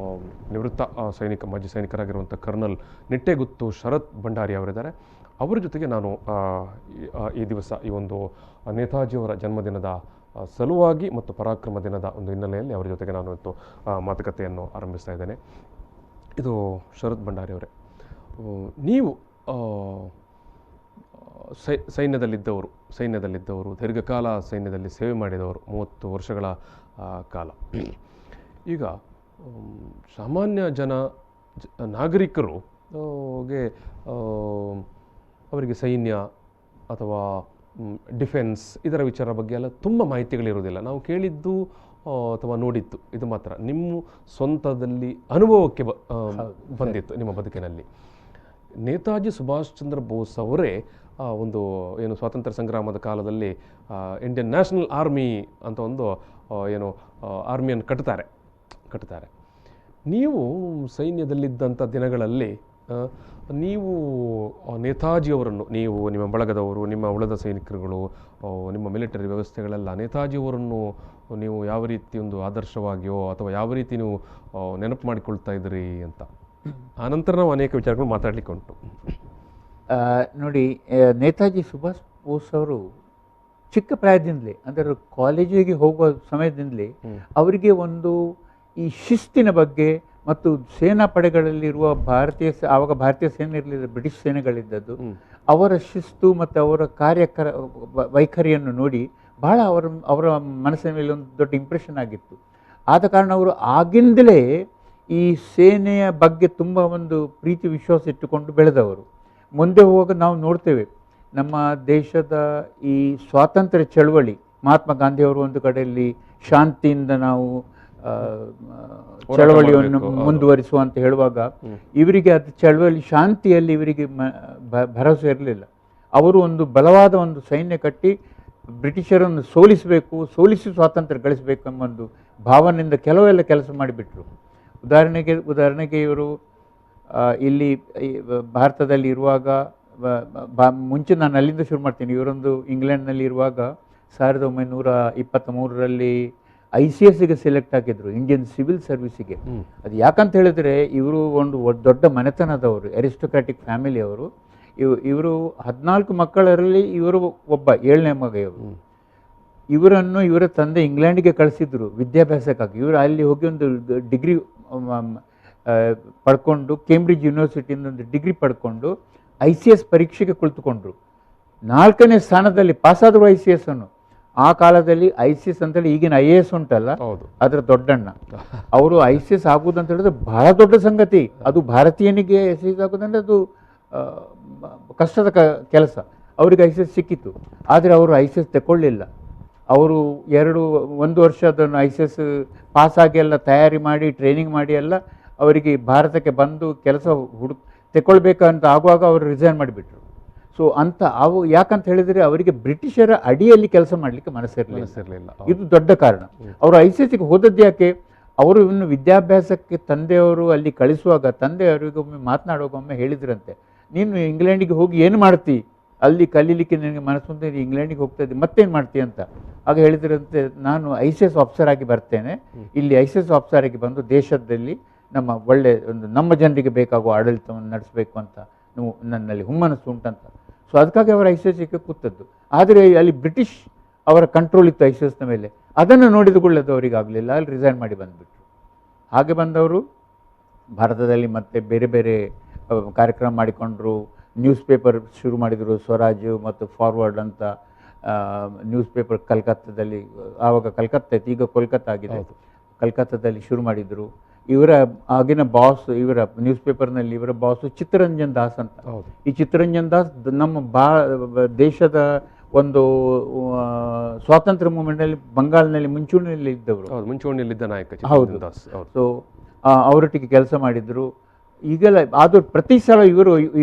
B: ನಿವೃತ್ತ ಮಾಜಿ ಸೈನಿಕರಾಗಿರುವಂಥ ಕರ್ನಲ್ ನಿಟ್ಟೆಗುತ್ತು ಶರತ್ ಭಂಡಾರಿ ಅವರಿದ್ದಾರೆ. ಅವರ ಜೊತೆಗೆ ನಾನು ಈ ದಿವಸ ಈ ಒಂದು ನೇತಾಜಿಯವರ ಜನ್ಮದಿನದ ಸಲುವಾಗಿ ಮತ್ತು ಪರಾಕ್ರಮ ದಿನದ ಒಂದು ಹಿನ್ನೆಲೆಯಲ್ಲಿ ಅವರ ಜೊತೆಗೆ ನಾನು ಇವತ್ತು ಮಾತುಕತೆಯನ್ನು ಆರಂಭಿಸ್ತಾ ಇದ್ದೇನೆ. ಇದು ಶರತ್ ಭಂಡಾರಿ ಅವರೇ, ನೀವು ಸೈನ್ಯದಲ್ಲಿದ್ದವರು ದೀರ್ಘಕಾಲ ಸೈನ್ಯದಲ್ಲಿ ಸೇವೆ ಮಾಡಿದವರು, 30 ವರ್ಷಗಳ ಕಾಲ. ಈಗ ಸಾಮಾನ್ಯ ನಾಗರಿಕರು ಅವರಿಗೆ ಸೈನ್ಯ ಅಥವಾ ಡಿಫೆನ್ಸ್ ಇದರ ವಿಚಾರ ಬಗ್ಗೆ ಎಲ್ಲ ತುಂಬ ಮಾಹಿತಿಗಳಿರುವುದಿಲ್ಲ. ನಾವು ಕೇಳಿದ್ದು ಅಥವಾ ನೋಡಿದ್ದು ಇದು ಮಾತ್ರ. ನಿಮ್ಮ ಸ್ವಂತದಲ್ಲಿ ಅನುಭವಕ್ಕೆ ಬಂದಿತ್ತು ನಿಮ್ಮ ಬದುಕಿನಲ್ಲಿ. ನೇತಾಜಿ ಸುಭಾಷ್ ಚಂದ್ರ ಬೋಸ್ ಅವರೇ ಒಂದು ಏನು ಸ್ವಾತಂತ್ರ್ಯ ಸಂಗ್ರಾಮದ ಕಾಲದಲ್ಲಿ ಇಂಡಿಯನ್ ನ್ಯಾಷನಲ್ ಆರ್ಮಿ ಅಂತ ಒಂದು ಏನು ಆರ್ಮಿಯನ್ನು ಕಟ್ತಾರೆ. ನೀವು ಸೈನ್ಯದಲ್ಲಿದ್ದಂಥ ದಿನಗಳಲ್ಲಿ ನೀವು ನೇತಾಜಿಯವರನ್ನು, ನೀವು ನಿಮ್ಮ ಬಳಗದವರು, ನಿಮ್ಮ ಉಳಿದ ಸೈನಿಕರುಗಳು, ನಿಮ್ಮ ಮಿಲಿಟರಿ ವ್ಯವಸ್ಥೆಗಳೆಲ್ಲ ನೇತಾಜಿಯವರನ್ನು ನೀವು ಯಾವ ರೀತಿ ಒಂದು ಆದರ್ಶವಾಗಿಯೋ ಅಥವಾ ಯಾವ ರೀತಿ ನೀವು ನೆನಪು ಮಾಡಿಕೊಳ್ತಾ ಇದ್ರಿ ಅಂತ. ಆನಂತರ ನಾವು ಅನೇಕ ವಿಚಾರಗಳು ಮಾತಾಡಲಿಕ್ಕೆ ಉಂಟು.
C: ನೋಡಿ, ನೇತಾಜಿ ಸುಭಾಷ್ ಬೋಸ್ ಅವರು ಚಿಕ್ಕ ಪ್ರಾಯದಿಂದಲೇ, ಅಂದರೆ ಕಾಲೇಜಿಗೆ ಹೋಗುವ ಸಮಯದಿಂದಲೇ ಅವರಿಗೆ ಒಂದು ಈ ಶಿಸ್ತಿನ ಬಗ್ಗೆ ಮತ್ತು ಸೇನಾ ಪಡೆಗಳಲ್ಲಿರುವ ಆವಾಗ ಭಾರತೀಯ ಸೇನೆ ಇರಲಿಲ್ಲ, ಬ್ರಿಟಿಷ್ ಸೇನೆಗಳಿದ್ದದ್ದು, ಅವರ ಶಿಸ್ತು ಮತ್ತು ಅವರ ವೈಖರಿಯನ್ನು ನೋಡಿ ಬಹಳ ಅವರ ಮನಸ್ಸಿನ ಮೇಲೆ ಒಂದು ದೊಡ್ಡ ಇಂಪ್ರೆಷನ್ ಆಗಿತ್ತು. ಆದ ಕಾರಣ ಅವರು ಆಗಿಂದಲೇ ಈ ಸೇನೆಯ ಬಗ್ಗೆ ತುಂಬ ಒಂದು ಪ್ರೀತಿ ವಿಶ್ವಾಸ ಇಟ್ಟುಕೊಂಡು ಬೆಳೆದವರು. ಮುಂದೆ ಹೋಗ ನಾವು ನೋಡ್ತೇವೆ, ನಮ್ಮ ದೇಶದ ಈ ಸ್ವಾತಂತ್ರ್ಯ ಚಳವಳಿ, ಮಹಾತ್ಮ ಗಾಂಧಿಯವರು ಒಂದು ಕಡೆಯಲ್ಲಿ ಶಾಂತಿಯಿಂದ ನಾವು ಚಳವಳಿಯನ್ನು ಮುಂದುವರಿಸುವ ಅಂತ ಹೇಳುವಾಗ ಇವರಿಗೆ ಅದು ಚಳವಳಿ ಶಾಂತಿಯಲ್ಲಿ ಇವರಿಗೆ ಭರವಸೆ ಇರಲಿಲ್ಲ. ಅವರು ಒಂದು ಬಲವಾದ ಒಂದು ಸೈನ್ಯ ಕಟ್ಟಿ ಬ್ರಿಟಿಷರನ್ನು ಸೋಲಿಸಿ ಸ್ವಾತಂತ್ರ್ಯ ಗಳಿಸಬೇಕು ಎಂಬ ಒಂದು ಭಾವನೆಯಿಂದ ಕೆಲವೆಲ್ಲ ಕೆಲಸ ಮಾಡಿಬಿಟ್ರು. ಉದಾಹರಣೆಗೆ ಇವರು ಇಲ್ಲಿ ಭಾರತದಲ್ಲಿ ಇರುವಾಗ, ಮುಂಚೆ ನಾನು ಅಲ್ಲಿಂದ ಶುರು ಮಾಡ್ತೀನಿ. ಇವರೊಂದು ಇಂಗ್ಲೆಂಡ್ನಲ್ಲಿ ಇರುವಾಗ 1923ರಲ್ಲಿ ICSಗೆ ಸೆಲೆಕ್ಟ್ ಆಗಿದ್ರು, ಇಂಡಿಯನ್ ಸಿವಿಲ್ ಸರ್ವಿಸಿಗೆ. ಅದು ಯಾಕಂತ ಹೇಳಿದ್ರೆ ಇವರು ಒಂದು ದೊಡ್ಡ ಮನೆತನದವರು, ಅರಿಸ್ಟೋಕ್ರಾಟಿಕ್ ಫ್ಯಾಮಿಲಿ ಅವರು. ಇವರು 14 ಮಕ್ಕಳರಲ್ಲಿ ಇವರು ಒಬ್ಬ 7ನೇ ಮಗ. ಇವರನ್ನು ಇವರ ತಂದೆ ಇಂಗ್ಲೆಂಡ್ಗೆ ಕಳಿಸಿದ್ರು ವಿದ್ಯಾಭ್ಯಾಸಕ್ಕಾಗಿ. ಇವರು ಅಲ್ಲಿ ಹೋಗಿ ಒಂದು ಡಿಗ್ರಿ ಪಡ್ಕೊಂಡು, ಕೇಂಬ್ರಿಡ್ಜ್ ಯೂನಿವರ್ಸಿಟಿಯಿಂದ ಒಂದು ಡಿಗ್ರಿ ಪಡ್ಕೊಂಡು ICS ಪರೀಕ್ಷೆಗೆ ಕುಳಿತುಕೊಂಡ್ರು. 4ನೇ ಸ್ಥಾನದಲ್ಲಿ ಪಾಸಾದರು ICS ಅನ್ನು. ಆ ಕಾಲದಲ್ಲಿ ICS ಅಂತೇಳಿ ಈಗಿನ IAS ಉಂಟಲ್ಲ, ಅದರ ದೊಡ್ಡಣ್ಣ. ಅವರು ICS ಆಗುವುದಂತ ಹೇಳಿದ್ರೆ ಬಹಳ ದೊಡ್ಡ ಸಂಗತಿ. ಅದು ಭಾರತೀಯನಿಗೆ ICS ಆಗುವುದಂದ್ರೆ ಅದು ಕಷ್ಟದ ಕೆಲಸ. ಅವರಿಗೆ ICS ಸಿಕ್ಕಿತು, ಆದರೆ ಅವರು ICS ತಗೊಳ್ಳಿಲ್ಲ. ಅವರು 1 ವರ್ಷ ಅದನ್ನು ICS ಪಾಸಾಗಿ ಎಲ್ಲ ತಯಾರಿ ಮಾಡಿ ಟ್ರೈನಿಂಗ್ ಮಾಡಿ ಎಲ್ಲ ಅವರಿಗೆ ಭಾರತಕ್ಕೆ ಬಂದು ಕೆಲಸ ತಗೊಳ್ಬೇಕಂತ ಆಗುವಾಗ ಅವರು ರಿಸೈನ್ ಮಾಡಿಬಿಟ್ರು. ಸೊ ಯಾಕಂತ ಹೇಳಿದರೆ ಅವರಿಗೆ ಬ್ರಿಟಿಷರ ಅಡಿಯಲ್ಲಿ ಕೆಲಸ ಮಾಡಲಿಕ್ಕೆ ಮನಸ್ಸಿರಲಿಲ್ಲ. ಇದು ದೊಡ್ಡ ಕಾರಣ. ಅವರು ICSಗೆ ಹೋದದ್ದು ಯಾಕೆ? ಅವರು ಇನ್ನು ವಿದ್ಯಾಭ್ಯಾಸಕ್ಕೆ ತಂದೆಯವರು ಅಲ್ಲಿ ಕಳಿಸುವಾಗ ತಂದೆಯವರಿಗೊಮ್ಮೆ ಮಾತನಾಡುವಾಗೊಮ್ಮೆ ಹೇಳಿದ್ರಂತೆ, ನೀನು ಇಂಗ್ಲೆಂಡಿಗೆ ಹೋಗಿ ಏನು ಮಾಡ್ತಿ, ಅಲ್ಲಿ ಕಲೀಲಿಕ್ಕೆ ನಿನಗೆ ಮನಸ್ಸು ಅಂತ ಇಂಗ್ಲೆಂಡಿಗೆ ಹೋಗ್ತಾ ಇದ್ದೆ, ಮತ್ತೇನು ಮಾಡ್ತೀಯ ಅಂತ. ಆಗ ಹೇಳಿದ್ರಂತೆ, ನಾನು ICS ಆಫೀಸರ್ ಆಗಿ ಬರ್ತೇನೆ, ಇಲ್ಲಿ ICS ಆಫೀಸರ್ ಆಗಿ ಬಂದು ದೇಶದಲ್ಲಿ ನಮ್ಮ ಜನರಿಗೆ ಬೇಕಾಗುವ ಆಡಳಿತವನ್ನು ನಡೆಸಬೇಕು ಅಂತ ನನ್ನಲ್ಲಿ ಹುಮ್ಮನಸ್ಸು ಉಂಟಂತ. ಸೊ ಅದಕ್ಕಾಗಿ ಅವರು ICSಗೆ ಕೂತದ್ದು. ಆದರೆ ಅಲ್ಲಿ ಬ್ರಿಟಿಷ್ ಅವರ ಕಂಟ್ರೋಲ್ ಇತ್ತು ICSನ ಮೇಲೆ. ಅದನ್ನು ನೋಡಿದುಕೊಳ್ಳೋದು ಅವರಿಗೆ ಆಗಲಿಲ್ಲ, ಅಲ್ಲಿ ರಿಸೈನ್ ಮಾಡಿ ಬಂದುಬಿಟ್ರು. ಹಾಗೆ ಬಂದವರು ಭಾರತದಲ್ಲಿ ಮತ್ತೆ ಬೇರೆ ಬೇರೆ ಕಾರ್ಯಕ್ರಮ ಮಾಡಿಕೊಂಡ್ರು. ನ್ಯೂಸ್ ಪೇಪರ್ ಶುರು ಮಾಡಿದರು, ಸ್ವರಾಜ್ ಮತ್ತು ಫಾರ್ವರ್ಡ್ ಅಂತ ನ್ಯೂಸ್ ಪೇಪರ್ ಕಲ್ಕತ್ತಾದಲ್ಲಿ. ಆವಾಗ ಕಲ್ಕತ್ತಾ ಇತ್ತು, ಈಗ ಕೋಲ್ಕತ್ತಾ ಆಗಿದೆ. ಕಲ್ಕತ್ತಾದಲ್ಲಿ ಶುರು ಮಾಡಿದರು. ಇವರ ಆಗಿನ ಬಾಸ್, ಇವರ ನ್ಯೂಸ್ ಪೇಪರ್ನಲ್ಲಿ ಇವರ ಬಾಸು ಚಿತ್ತರಂಜನ್ ದಾಸ್ ಅಂತ. ಈ ಚಿತ್ತರಂಜನ್ ದಾಸ್ ನಮ್ಮ ದೇಶದ ಒಂದು ಸ್ವಾತಂತ್ರ್ಯ ಮೂವ್ಮೆಂಟ್ನಲ್ಲಿ ಬಂಗಾಳನಲ್ಲಿ ಮುಂಚೂಣಿಯಲ್ಲಿ ಇದ್ದವರು,
B: ನಾಯಕ.
C: ಹೌದು. ಸೊ ಅವರೊಟ್ಟಿಗೆ ಕೆಲಸ ಮಾಡಿದರು. ಈಗೆಲ್ಲ ಆದರೂ ಪ್ರತಿ ಸಲ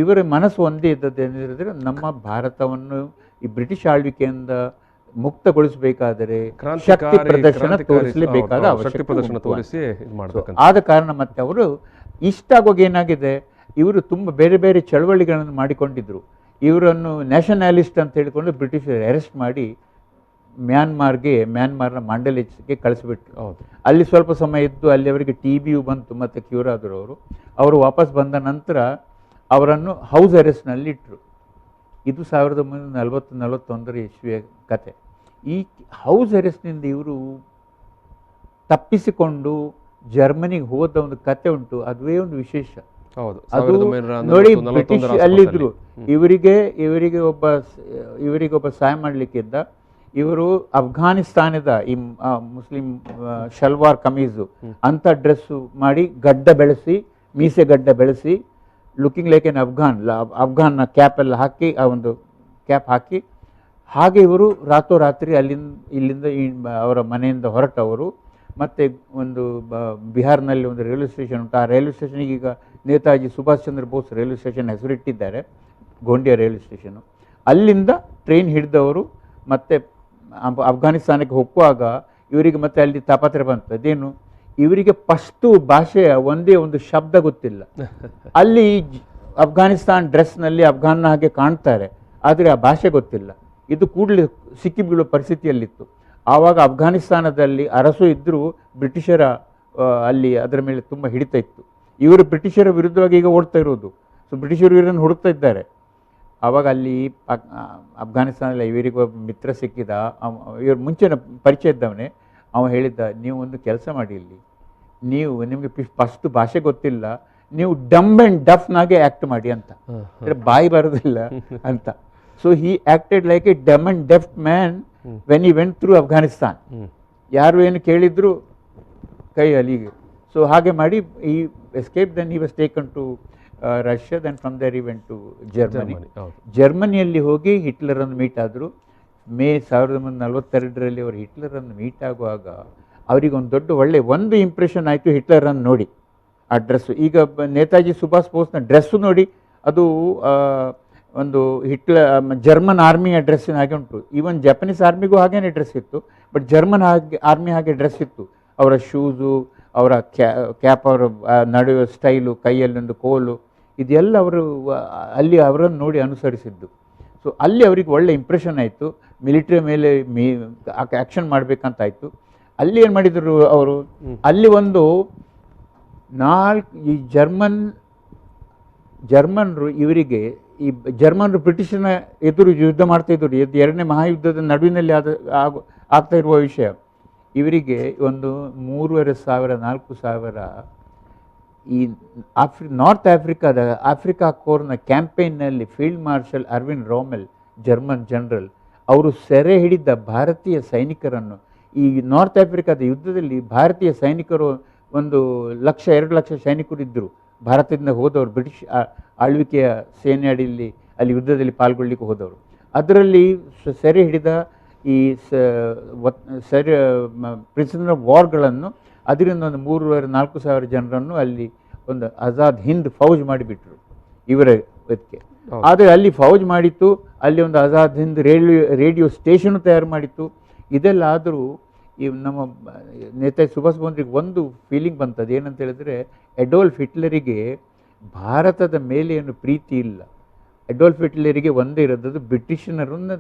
C: ಇವರ ಮನಸ್ಸು ಒಂದೇ ಇದ್ದದ್ದು ಏನಿದ್ರೆ, ನಮ್ಮ ಭಾರತವನ್ನು ಈ ಬ್ರಿಟಿಷ್ ಆಳ್ವಿಕೆಯಿಂದ ಮುಕ್ತಗೊಳಿಸಬೇಕಾದರೆ ಶಕ್ತಿ ಪ್ರದರ್ಶನ ತೋರಿಸಲೇಬೇಕಾದ ಅವಶ್ಯಕತೆ. ಆದ ಕಾರಣ ಮತ್ತೆ ಅವರು ಇಷ್ಟಾಗುವಾಗ ಏನಾಗಿದೆ, ಇವರು ತುಂಬ ಬೇರೆ ಬೇರೆ ಚಳವಳಿಗಳನ್ನು ಮಾಡಿಕೊಂಡಿದ್ರು. ಇವರನ್ನು ನ್ಯಾಷನಾಲಿಸ್ಟ್ ಅಂತ ಹೇಳಿಕೊಂಡು ಬ್ರಿಟಿಷರು ಅರೆಸ್ಟ್ ಮಾಡಿ ಮ್ಯಾನ್ಮಾರ್ನ ಮಾಂಡಲೇಜ್ಗೆ ಕಳಿಸಿಬಿಟ್ರು. ಅಲ್ಲಿ ಸ್ವಲ್ಪ ಸಮಯ ಇದ್ದು ಅಲ್ಲಿ ಅವರಿಗೆ TB ಬಂತು, ಮತ್ತು ಕ್ಯೂರ್ ಆದರು. ಅವರು ವಾಪಸ್ ಬಂದ ನಂತರ ಅವರನ್ನು ಹೌಸ್ ಅರೆಸ್ಟ್ನಲ್ಲಿ ಇಟ್ಟರು. ಇದು 1940-41 ಇಸ್ವಿಯ ಕತೆ. ಈ ಹೌಸ್ ಅರೆಸ್ಟ್ನಿಂದ ಇವರು ತಪ್ಪಿಸಿಕೊಂಡು ಜರ್ಮನಿಗೆ ಹೋದ ಒಂದು ಕತೆ ಉಂಟು, ಅದುವೇ ಒಂದು ವಿಶೇಷ.
B: ಹೌದು,
C: ಅದು
B: 1941
C: ನೋಡಿ, ಬ್ರಿಟಿಷ್ ಅಲ್ಲಿದ್ರು, ಇವರಿಗೆ ಒಬ್ಬ ಸಹಾಯ ಮಾಡಲಿಕ್ಕಿದ್ದ. ಇವರು ಅಫ್ಘಾನಿಸ್ತಾನದ ಈ ಮುಸ್ಲಿಂ ಶಲ್ವಾರ್ ಕಮೀಜು ಅಂತ ಡ್ರೆಸ್ಸು ಮಾಡಿ, ಗಡ್ಡ ಬೆಳೆಸಿ, ಮೀಸೆ ಗಡ್ಡ ಬೆಳೆಸಿ, looking like an Afghan cap ಎಲ್ಲ ಹಾಕಿ, ಆ ಒಂದು ಕ್ಯಾಪ್ ಹಾಕಿ, ಹಾಗೆ ಇವರು ರಾತ್ರೋರಾತ್ರಿ ಇಲ್ಲಿಂದ ಅವರ ಮನೆಯಿಂದ ಹೊರಟವರು. ಮತ್ತು ಒಂದು ಬಿಹಾರ್ನಲ್ಲಿ ಒಂದು ರೈಲ್ವೆ ಸ್ಟೇಷನ್ ಉಂಟು, ಆ ರೈಲ್ವೆ ಸ್ಟೇಷನಿಗೆ ಈಗ ನೇತಾಜಿ ಸುಭಾಷ್ ಚಂದ್ರ ಬೋಸ್ ರೈಲ್ವೆ ಸ್ಟೇಷನ್ ಹೆಸರಿಟ್ಟಿದ್ದಾರೆ, ಗೋಂಡಿಯಾ ರೈಲ್ವೆ ಸ್ಟೇಷನು. ಅಲ್ಲಿಂದ ಟ್ರೈನ್ ಹಿಡಿದವರು ಮತ್ತೆ ಅಫ್ಘಾನಿಸ್ತಾನಕ್ಕೆ ಹೋಗುವಾಗ ಇವರಿಗೆ ಮತ್ತೆ ಅಲ್ಲಿ ತಾಪತ್ರೆ ಬಂತು. ಅದೇನು, ಇವರಿಗೆ ಫಸ್ಟು ಭಾಷೆಯ ಒಂದೇ ಒಂದು ಶಬ್ದ ಗೊತ್ತಿಲ್ಲ. ಅಲ್ಲಿ ಅಫ್ಘಾನಿಸ್ತಾನ್ ಡ್ರೆಸ್ನಲ್ಲಿ ಅಫ್ಘಾನ್ನ ಹಾಗೆ ಕಾಣ್ತಾರೆ, ಆದರೆ ಆ ಭಾಷೆ ಗೊತ್ತಿಲ್ಲ. ಇದು ಕೂಡಲೇ ಸಿಕ್ಕಿಬೀಳುವ ಪರಿಸ್ಥಿತಿಯಲ್ಲಿತ್ತು. ಆವಾಗ ಅಫ್ಘಾನಿಸ್ತಾನದಲ್ಲಿ ಅರಸು ಇದ್ದರೂ ಬ್ರಿಟಿಷರ ಅಲ್ಲಿ ಅದರ ಮೇಲೆ ತುಂಬ ಹಿಡಿತ ಇತ್ತು. ಇವರು ಬ್ರಿಟಿಷರ ವಿರುದ್ಧವಾಗಿ ಈಗ ಓಡ್ತಾ ಇರೋದು. ಸೊ ಬ್ರಿಟಿಷರು ಇವರನ್ನು ಹುಡುಕ್ತಾ ಇದ್ದಾರೆ. ಆವಾಗ ಅಲ್ಲಿ ಅಫ್ಘಾನಿಸ್ತಾನದಲ್ಲಿ ಇವರಿಗೆ ಒಬ್ಬ ಮಿತ್ರ ಸಿಕ್ಕಿದ, ಇವ್ರ ಮುಂಚೆನ ಪರಿಚಯ ಇದ್ದವನೇ. ಅವ ಹೇಳಿದ್ದ, ನೀವು ಒಂದು ಕೆಲಸ ಮಾಡಿ, ಇಲ್ಲಿ ನಿಮಗೆ ಫಸ್ಟ್ ಭಾಷೆ ಗೊತ್ತಿಲ್ಲ, ನೀವು ಡಮ್ ಆ್ಯಂಡ್ ಡಫ್ನಾಗೆ ಆ್ಯಕ್ಟ್ ಮಾಡಿ ಅಂತ, ಅಂದರೆ ಬಾಯಿ ಬರೋದಿಲ್ಲ ಅಂತ. So he acted like a dumb and deaf man when he went through Afghanistan. ಯಾರು ಏನು ಕೇಳಿದ್ರು ಕೈ ಅಲ್ಲಿಗೆ. ಸೊ ಹಾಗೆ ಮಾಡಿ ಈ escape. Then he was taken to Russia. Then from there he went to Germany. ಜರ್ಮನಿಯಲ್ಲಿ ಹೋಗಿ ಹಿಟ್ಲರನ್ನು ಮೀಟ್ ಆದರು. ಮೇ 1942 ಅವರು ಹಿಟ್ಲರನ್ನು ಮೀಟ್ ಆಗುವಾಗ ಅವರಿಗೊಂದು ದೊಡ್ಡ ಒಂದು ಇಂಪ್ರೆಷನ್ ಆಯಿತು ಹಿಟ್ಲರನ್ನು ನೋಡಿ, ಆ ಡ್ರೆಸ್ಸು. ಈಗ ನೇತಾಜಿ ಸುಭಾಷ್ ಬೋಸ್ನ ಡ್ರೆಸ್ಸು ನೋಡಿ, ಅದು ಒಂದು ಜರ್ಮನ್ ಆರ್ಮಿಯ ಡ್ರೆಸ್ಸಿನ ಹಾಗೆ ಉಂಟು. ಈವನ್ ಜಪನೀಸ್ ಆರ್ಮಿಗೂ ಹಾಗೇನೆ ಡ್ರೆಸ್ ಇತ್ತು, ಬಟ್ ಜರ್ಮನ್ ಆರ್ಮಿ ಹಾಗೆ ಡ್ರೆಸ್ ಇತ್ತು. ಅವರ ಶೂಸು, ಅವರ ಕ್ಯಾಪ್, ಅವರ ನಡೆಯುವ ಸ್ಟೈಲು, ಕೈಯಲ್ಲೊಂದು ಕೋಲು, ಇದೆಲ್ಲ ಅವರು ಅಲ್ಲಿ ಅವರನ್ನು ನೋಡಿ ಅನುಸರಿಸಿದ್ದು. ಸೊ ಅಲ್ಲಿ ಅವರಿಗೆ ಒಳ್ಳೆ ಇಂಪ್ರೆಷನ್ ಆಯಿತು. ಮಿಲಿಟ್ರಿ ಮೇಲೆ ಆ್ಯಕ್ಷನ್ ಮಾಡಬೇಕಂತಾಯಿತು. ಅಲ್ಲಿ ಏನು ಮಾಡಿದರು ಅವರು, ಅಲ್ಲಿ ಒಂದು ಈ ಜರ್ಮನ್ರು ಇವರಿಗೆ, ಈ ಜರ್ಮನ್ರು ಬ್ರಿಟಿಷನ ಎದುರು ಯುದ್ಧ ಮಾಡ್ತಾಯಿದ್ರು. ಎರಡನೇ ಮಹಾಯುದ್ಧದ ನಡುವಿನಲ್ಲಿ ಆಗ್ತಾ ಇರುವ ವಿಷಯ. ಇವರಿಗೆ ಒಂದು 3,500-4,000 ಈ ನಾರ್ತ್ ಆಫ್ರಿಕಾದ ಆಫ್ರಿಕಾ ಕೋರ್ನ ಕ್ಯಾಂಪೇನ್ನಲ್ಲಿ field marshal Erwin Rommel, German general, ಅವರು ಸೆರೆ ಹಿಡಿದ ಭಾರತೀಯ ಸೈನಿಕರನ್ನು, ಈ ನಾರ್ತ್ ಆಫ್ರಿಕಾದ ಯುದ್ಧದಲ್ಲಿ ಭಾರತೀಯ ಸೈನಿಕರು 1-2 ಲಕ್ಷ ಸೈನಿಕರು ಇದ್ದರು, ಭಾರತದಿಂದ ಹೋದವರು, ಬ್ರಿಟಿಷ್ ಆಳ್ವಿಕೆಯ ಸೇನೆ ಅಡಿಯಲ್ಲಿ ಅಲ್ಲಿ ಯುದ್ಧದಲ್ಲಿ ಪಾಲ್ಗೊಳ್ಳಿಕ್ಕೆ ಹೋದವರು. ಅದರಲ್ಲಿ ಸೆರೆ ಹಿಡಿದ ಈ ಪ್ರಿಸನರ್ ಆಫ್ ವಾರ್ಗಳನ್ನು, ಅದರಿಂದ ಒಂದು 3,000-4,000 ಜನರನ್ನು ಅಲ್ಲಿ ಒಂದು ಆಜಾದ್ ಹಿಂದ್ ಫೌಜ್ ಮಾಡಿಬಿಟ್ರು ಇವರ ಇದಕ್ಕೆ. ಆದರೆ ಅಲ್ಲಿ ಫೌಜ್ ಮಾಡಿತ್ತು, ಅಲ್ಲಿ ಒಂದು ಆಜಾದ್ ಹಿಂದ್ ರೇಡಿಯೋ ಸ್ಟೇಷನ್ ತಯಾರು ಮಾಡಿತ್ತು. ಇದೆಲ್ಲ ಆದರೂ ಈ ನಮ್ಮ ನೇತಾಜಿ ಸುಭಾಷ್ ಬೋಸ್ರಿಗೆ ಒಂದು ಫೀಲಿಂಗ್ ಬಂತದ್ದು, ಏನಂತ ಹೇಳಿದ್ರೆ, ಅಡೋಲ್ಫ್ ಹಿಟ್ಲರಿಗೆ ಭಾರತದ ಮೇಲೆ ಏನು ಪ್ರೀತಿ ಇಲ್ಲ. ಅಡೋಲ್ಫ್ ಹಿಟ್ಲರಿಗೆ ಒಂದೇ ಇರೋದು ಬ್ರಿಟಿಷನರನ್ನು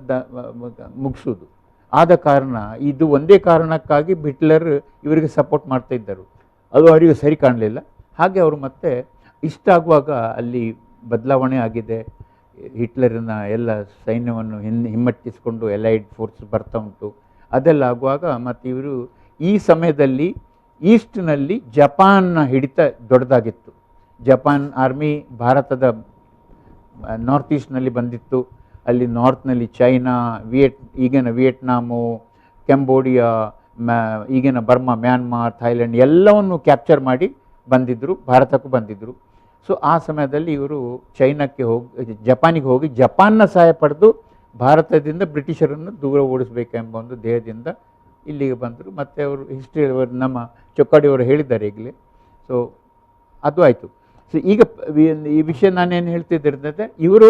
C: ಮುಗಿಸೋದು. ಆದ ಕಾರಣ ಇದು ಒಂದೇ ಕಾರಣಕ್ಕಾಗಿ ಹಿಟ್ಲರ್ ಇವರಿಗೆ ಸಪೋರ್ಟ್ ಮಾಡ್ತಾ ಇದ್ದರು. ಅದು ಅವರಿಗೆ ಸರಿ ಕಾಣಲಿಲ್ಲ. ಹಾಗೆ ಅವರು ಮತ್ತೆ ಇಷ್ಟ ಆಗುವಾಗ ಅಲ್ಲಿ ಬದಲಾವಣೆ ಆಗಿದೆ. ಹಿಟ್ಲರಿನ ಎಲ್ಲ ಸೈನ್ಯವನ್ನು ಹಿಮ್ಮೆಟ್ಟಿಸಿಕೊಂಡು ಎಲೈಡ್ ಫೋರ್ಸ್ ಬರ್ತಾ ಉಂಟು. ಅದೆಲ್ಲ ಆಗುವಾಗ ಮತ್ತು ಇವರು ಈ ಸಮಯದಲ್ಲಿ ಈಸ್ಟ್ನಲ್ಲಿ ಜಪಾನ್ನ ಹಿಡಿತ ದೊಡ್ಡದಾಗಿತ್ತು. ಜಪಾನ್ ಆರ್ಮಿ ಭಾರತದ ನಾರ್ತ್ ಈಸ್ಟ್ನಲ್ಲಿ ಬಂದಿತ್ತು. ಅಲ್ಲಿ ನಾರ್ತ್ನಲ್ಲಿ ಚೈನಾ, ಈಗಿನ ವಿಯೆಟ್ನಾಮು, ಕೆಂಬೋಡಿಯಾ, ಈಗಿನ ಬರ್ಮಾ, ಮ್ಯಾನ್ಮಾರ್, ಥೈಲ್ಯಾಂಡ್ ಎಲ್ಲವನ್ನು ಕ್ಯಾಪ್ಚರ್ ಮಾಡಿ ಬಂದಿದ್ದರು, ಭಾರತಕ್ಕೂ ಬಂದಿದ್ದರು. ಸೊ ಆ ಸಮಯದಲ್ಲಿ ಇವರು ಜಪಾನಿಗೆ ಹೋಗಿ ಜಪಾನ್ನ ಸಹಾಯ ಪಡೆದು ಭಾರತದಿಂದ ಬ್ರಿಟಿಷರನ್ನು ದೂರ ಓಡಿಸಬೇಕೆಂಬ ಒಂದು ಧ್ಯೇಯದಿಂದ ಇಲ್ಲಿಗೆ ಬಂದರು. ಮತ್ತು ಅವರು ಹಿಸ್ಟ್ರಿ ನಮ್ಮ ಚೊಕ್ಕಾಡಿಯವರು ಹೇಳಿದ್ದಾರೆ ಈಗಲೇ. ಸೊ ಅದು ಆಯಿತು. ಸೊ ಈಗ ಈ ವಿಷಯ ನಾನೇನು ಹೇಳ್ತಿದ್ದಿರ್ತದೆ, ಇವರು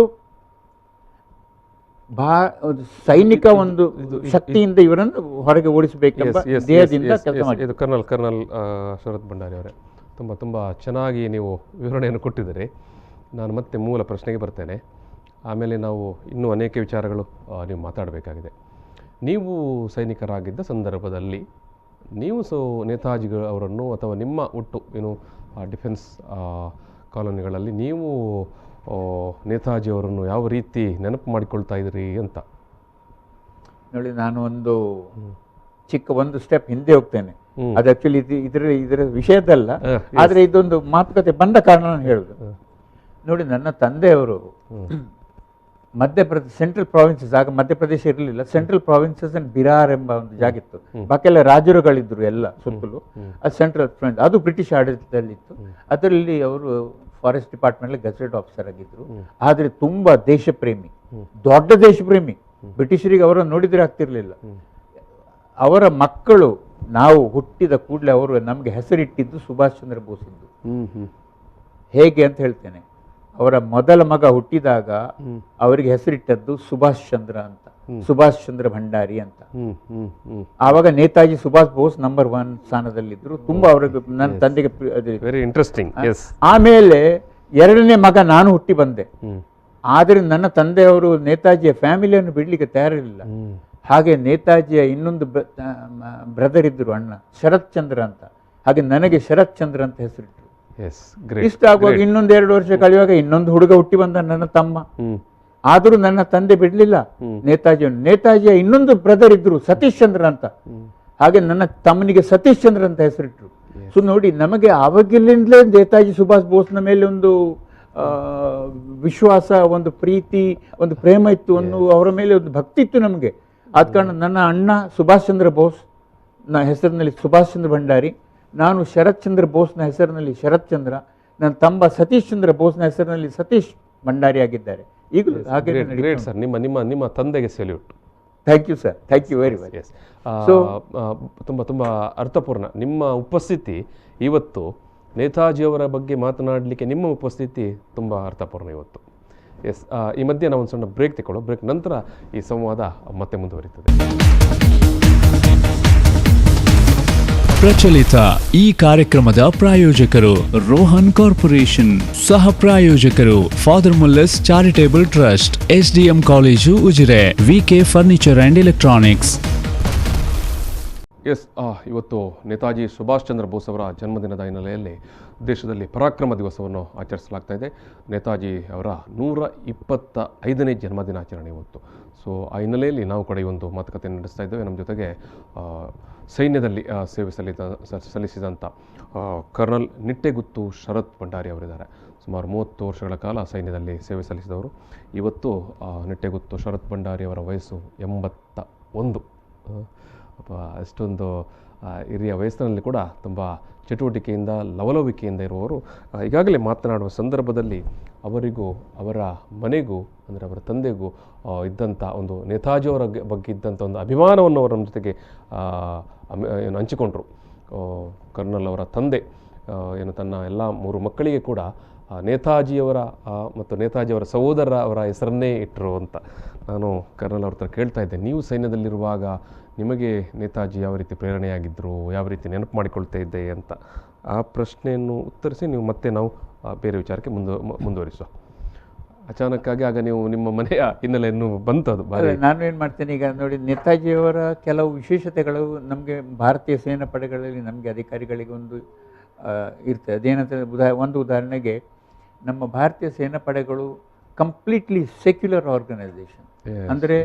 C: ಸೈನಿಕ ಒಂದು ಶಕ್ತಿಯಿಂದ ಇವರನ್ನು ಹೊರಗೆ ಓಡಿಸಬೇಕೆಂಬ ಧ್ಯೇಯದಿಂದ ಕೆಲಸ ಮಾಡಿ.
B: ಇದು ಕರ್ನಲ್ ಶರತ್ ಭಂಡಾರಿ ಅವರೇ, ತುಂಬ ಚೆನ್ನಾಗಿ ನೀವು ವಿವರಣೆಯನ್ನು ಕೊಟ್ಟಿದ್ದೀರಿ. ನಾನು ಮತ್ತೆ ಮೂಲ ಪ್ರಶ್ನೆಗೆ ಬರ್ತೇನೆ, ಆಮೇಲೆ ನಾವು ಇನ್ನೂ ಅನೇಕ ವಿಚಾರಗಳು ನೀವು ಮಾತಾಡಬೇಕಾಗಿದೆ. ನೀವು ಸೈನಿಕರಾಗಿದ್ದ ಸಂದರ್ಭದಲ್ಲಿ ನೀವು ನೇತಾಜಿ ಅವರನ್ನು ಅಥವಾ ನಿಮ್ಮ ಒಟ್ಟು ಏನು ಡಿಫೆನ್ಸ್ ಕಾಲೋನಿಗಳಲ್ಲಿ ನೀವು ನೇತಾಜಿಯವರನ್ನು ಯಾವ ರೀತಿ ನೆನಪು ಮಾಡಿಕೊಳ್ತಾ ಇದ್ರಿ ಅಂತ?
C: ನೋಡಿ, ನಾನು ಒಂದು ಸ್ಟೆಪ್ ಹಿಂದೆ ಹೋಗ್ತೇನೆ. ಅದು ಆಕ್ಚುಲಿ ಇದರ ವಿಷಯದಲ್ಲ, ಆದ್ರೆ ಇದೊಂದು ಮಾತುಕತೆ ಬಂದ ಕಾರಣ ನಾನು ಹೇಳುದು. ನೋಡಿ, ನನ್ನ ತಂದೆಯವರು ಸೆಂಟ್ರಲ್ ಪ್ರಾವಿನ್ಸಸ್, ಆಗ ಮಧ್ಯಪ್ರದೇಶ ಇರಲಿಲ್ಲ, ಸೆಂಟ್ರಲ್ ಪ್ರಾವಿನ್ಸಸ್ ಅಂಡ್ ಬಿರಾರ್ ಎಂಬ ಒಂದು ಜಾಗ ಇತ್ತು. ಬಾಕಿಯೆಲ್ಲ ರಾಜರುಗಳಿದ್ರು ಎಲ್ಲ ಸುತ್ತಲೂ. ಅದು ಸೆಂಟ್ರಲ್ ಫ್ರಂಟ್, ಅದು ಬ್ರಿಟಿಷ್ ಆಡಳಿತದಲ್ಲಿತ್ತು. ಅದರಲ್ಲಿ ಅವರು ಫಾರೆಸ್ಟ್ ಡಿಪಾರ್ಟ್ಮೆಂಟ್ ಗೆಜೆಟ್ ಆಫೀಸರ್ ಆಗಿದ್ರು. ಆದ್ರೆ ತುಂಬಾ ದೇಶಪ್ರೇಮಿ, ದೊಡ್ಡ ದೇಶಪ್ರೇಮಿ. ಬ್ರಿಟಿಷರಿಗೆ ಅವರನ್ನು ನೋಡಿದ್ರೆ ಆಗ್ತಿರ್ಲಿಲ್ಲ. ಅವರ ಮಕ್ಕಳು ನಾವು ಹುಟ್ಟಿದ ಕೂಡಲೇ ಅವರು ನಮಗೆ ಹೆಸರಿಟ್ಟಿದ್ದು ಸುಭಾಷ್ ಚಂದ್ರ ಬೋಸ್ ಇದ್ದು. ಹೇಗೆ ಅಂತ ಹೇಳ್ತೇನೆ. ಅವರ ಮೊದಲ ಮಗ ಹುಟ್ಟಿದಾಗ ಅವರಿಗೆ ಹೆಸರಿಟ್ಟದ್ದು ಸುಭಾಷ್ ಚಂದ್ರ ಅಂತ, ಸುಭಾಷ್ ಚಂದ್ರ ಭಂಡಾರಿ ಅಂತ. ಆವಾಗ ನೇತಾಜಿ ಸುಭಾಷ್ ಬೋಸ್ ನಂಬರ್ 1 ಸ್ಥಾನದಲ್ಲಿದ್ರು. ತುಂಬಾ ಅವ್ರಿಗೆ ನನ್ನ ತಂದೆಗೆ
B: ವೆರಿ ಇಂಟ್ರೆಸ್ಟಿಂಗ್.
C: ಆಮೇಲೆ ಎರಡನೇ ಮಗ ನಾನು ಹುಟ್ಟಿ ಬಂದೆ. ಆದ್ರೆ ನನ್ನ ತಂದೆಯವರು ನೇತಾಜಿಯ ಫ್ಯಾಮಿಲಿಯನ್ನು ಬಿಡ್ಲಿಕ್ಕೆ ತಯಾರಿರಲಿಲ್ಲ. ಹಾಗೆ ನೇತಾಜಿಯ ಇನ್ನೊಂದು ಬ್ರದರ್ ಇದ್ರು, ಅಣ್ಣ ಶರತ್ ಚಂದ್ರ ಅಂತ. ಹಾಗೆ ನನಗೆ ಶರತ್ ಚಂದ್ರ ಅಂತ ಹೆಸರಿಟ್ರು. ಇಷ್ಟ ಆಗುವಾಗ ಇನ್ನೊಂದು 2 ವರ್ಷ ಕಳೆಯುವಾಗ ಇನ್ನೊಂದು ಹುಡುಗ ಹುಟ್ಟಿ ಬಂದ, ನನ್ನ ತಮ್ಮ. ಆದ್ರೂ ನನ್ನ ತಂದೆ ಬಿಡ್ಲಿಲ್ಲ ನೇತಾಜಿಯನ್ನು. ನೇತಾಜಿಯ ಇನ್ನೊಂದು ಬ್ರದರ್ ಇದ್ರು ಸತೀಶ್ ಚಂದ್ರ ಅಂತ. ಹಾಗೆ ನನ್ನ ತಮ್ಮನಿಗೆ ಸತೀಶ್ ಚಂದ್ರ ಅಂತ ಹೆಸರಿಟ್ರು. ಸೊ ನೋಡಿ, ನಮಗೆ ಆವಾಗಿನಿಂದಲೇ ನೇತಾಜಿ ಸುಭಾಷ್ ಬೋಸ್ನ ಮೇಲೆ ಒಂದು ವಿಶ್ವಾಸ, ಒಂದು ಪ್ರೀತಿ, ಒಂದು ಪ್ರೇಮ ಇತ್ತು, ಅವರ ಮೇಲೆ ಒಂದು ಭಕ್ತಿ ಇತ್ತು ನಮಗೆ. ಆದ ಕಾರಣ ನನ್ನ ಅಣ್ಣ ಸುಭಾಷ್ ಚಂದ್ರ ಬೋಸ್ ನ ಹೆಸರಿನಲ್ಲಿ ಸುಭಾಷ್ ಚಂದ್ರ ಭಂಡಾರಿ, ನಾನು ಶರತ್ ಚಂದ್ರ ಬೋಸ್ನ ಹೆಸರಿನಲ್ಲಿ ಶರತ್ ಚಂದ್ರ, ನನ್ನ ತಮ್ಮ ಸತೀಶ್ ಚಂದ್ರ ಬೋಸ್ನ ಹೆಸರಿನಲ್ಲಿ ಸತೀಶ್ ಭಂಡಾರಿ ಆಗಿದ್ದಾರೆ ಈಗಲೂ. ಹಾಗೆ
B: ಸರ್, ನಿಮ್ಮ ತಂದೆಗೆ salute.
C: Thank you sir, thank you very much.
B: ತುಂಬ ಅರ್ಥಪೂರ್ಣ ನಿಮ್ಮ ಉಪಸ್ಥಿತಿ ಇವತ್ತು. ನೇತಾಜಿಯವರ ಬಗ್ಗೆ ಮಾತನಾಡಲಿಕ್ಕೆ ನಿಮ್ಮ ಉಪಸ್ಥಿತಿ ತುಂಬ ಅರ್ಥಪೂರ್ಣ ಇವತ್ತು. ಎಸ್, ಈ ಮಧ್ಯೆ ನಾವು ಒಂದು ಸಣ್ಣ ಬ್ರೇಕ್ ತಗೊಳ್ಳೋ. ಬ್ರೇಕ್ ನಂತರ ಈ ಸಂವಾದ ಮತ್ತೆ ಮುಂದುವರಿಯುತ್ತದೆ.
A: ಪ್ರಚಲಿತ ಈ ಕಾರ್ಯಕ್ರಮದ ಪ್ರಾಯೋಜಕರು ರೋಹನ್ ಕಾರ್ಪೊರೇಷನ್, ಸಹ ಪ್ರಾಯೋಜಕರು father Muller's charitable trust, SDM college Ujire, VK furniture and electronics.
B: Yes, ಇವತ್ತು ನೇತಾಜಿ ಸುಭಾಷ್ ಚಂದ್ರ ಬೋಸ್ ಅವರ ಜನ್ಮದಿನದ ಹಿನ್ನೆಲೆಯಲ್ಲಿ ದೇಶದಲ್ಲಿ ಪರಾಕ್ರಮ ದಿವಸವನ್ನು ಆಚರಿಸಲಾಗ್ತಾ ಇದೆ. ನೇತಾಜಿ ಅವರ 125ನೇ ಜನ್ಮದಿನಾಚರಣೆ ಇವತ್ತು. ಸೊ ಆ ಹಿನ್ನೆಲೆಯಲ್ಲಿ ನಾವು ಕೂಡ ಈ ಒಂದು ಮಾತುಕತೆಯನ್ನು ನಡೆಸ್ತಾ ಇದ್ದೇವೆ. ನಮ್ಮ ಜೊತೆಗೆ ಸೈನ್ಯದಲ್ಲಿ ಸೇವೆ ಸಲ್ಲಿಸಿದಂಥ ಕರ್ನಲ್ ನಿಟ್ಟೆಗುತ್ತು ಶರತ್ ಭಂಡಾರಿ ಅವರಿದ್ದಾರೆ. ಸುಮಾರು 30 ವರ್ಷಗಳ ಕಾಲ ಸೈನ್ಯದಲ್ಲಿ ಸೇವೆ ಸಲ್ಲಿಸಿದವರು. ಇವತ್ತು ನಿಟ್ಟೆಗುತ್ತು ಶರತ್ ಭಂಡಾರಿ ಅವರ ವಯಸ್ಸು 81. ಅಷ್ಟೊಂದು ಹಿರಿಯ ವಯಸ್ಸಿನಲ್ಲಿ ಕೂಡ ತುಂಬ ಚಟುವಟಿಕೆಯಿಂದ, ಲವಲವಿಕೆಯಿಂದ ಇರುವವರು. ಈಗಾಗಲೇ ಮಾತನಾಡುವ ಸಂದರ್ಭದಲ್ಲಿ ಅವರಿಗೂ ಅವರ ಮನೆಗೂ, ಅಂದರೆ ಅವರ ತಂದೆಗೂ ಇದ್ದಂಥ ಒಂದು ನೇತಾಜಿಯವರ ಬಗ್ಗೆ ಇದ್ದಂಥ ಒಂದು ಅಭಿಮಾನವನ್ನು ಅವರು ನಮ್ಮ ಜೊತೆಗೆ ಹಂಚಿಕೊಂಡ್ರು. ಕರ್ನಲ್ ಅವರ ತಂದೆ ತನ್ನ ಎಲ್ಲ 3 ಮಕ್ಕಳಿಗೆ ಕೂಡ ನೇತಾಜಿಯವರ ಮತ್ತು ನೇತಾಜಿಯವರ ಸಹೋದರ ಅವರ ಹೆಸರನ್ನೇ ಇಟ್ಟರು ಅಂತ. ನಾನು ಕರ್ನಲ್ ಅವ್ರ ಹತ್ರ ಕೇಳ್ತಾ ಇದ್ದೆ, ನೀವು ಸೈನ್ಯದಲ್ಲಿರುವಾಗ ನಿಮಗೆ ನೇತಾಜಿ ಯಾವ ರೀತಿ ಪ್ರೇರಣೆಯಾಗಿದ್ದರು, ಯಾವ ರೀತಿ ನೆನಪು ಮಾಡಿಕೊಳ್ತಾ ಇದ್ದೆ ಅಂತ. ಆ ಪ್ರಶ್ನೆಯನ್ನು ಉತ್ತರಿಸಿ ನಾವು ಬೇರೆ ವಿಚಾರಕ್ಕೆ ಮುಂದುವರಿಸುವ. ಅಚಾನಕ್ಕಾಗಿ ಆಗ ನೀವು ನಿಮ್ಮ ಮನೆಯ ಹಿನ್ನೆಲೆಯನ್ನು ಬಂತದು.
C: ನಾನು ಏನು ಮಾಡ್ತೇನೆ ಈಗ ನೋಡಿ, ನೇತಾಜಿಯವರ ಕೆಲವು ವಿಶೇಷತೆಗಳು ನಮಗೆ ಭಾರತೀಯ ಸೇನಾ ಪಡೆಗಳಲ್ಲಿ ನಮಗೆ ಅಧಿಕಾರಿಗಳಿಗೆ ಒಂದು ಇರ್ತದೆ. ಅದೇನಂತ ಒಂದು ಉದಾಹರಣೆಗೆ, ನಮ್ಮ ಭಾರತೀಯ ಸೇನಾ ಪಡೆಗಳು ಕಂಪ್ಲೀಟ್ಲಿ ಸೆಕ್ಯುಲರ್ ಆರ್ಗನೈಸೇಷನ್. ಅಂದರೆ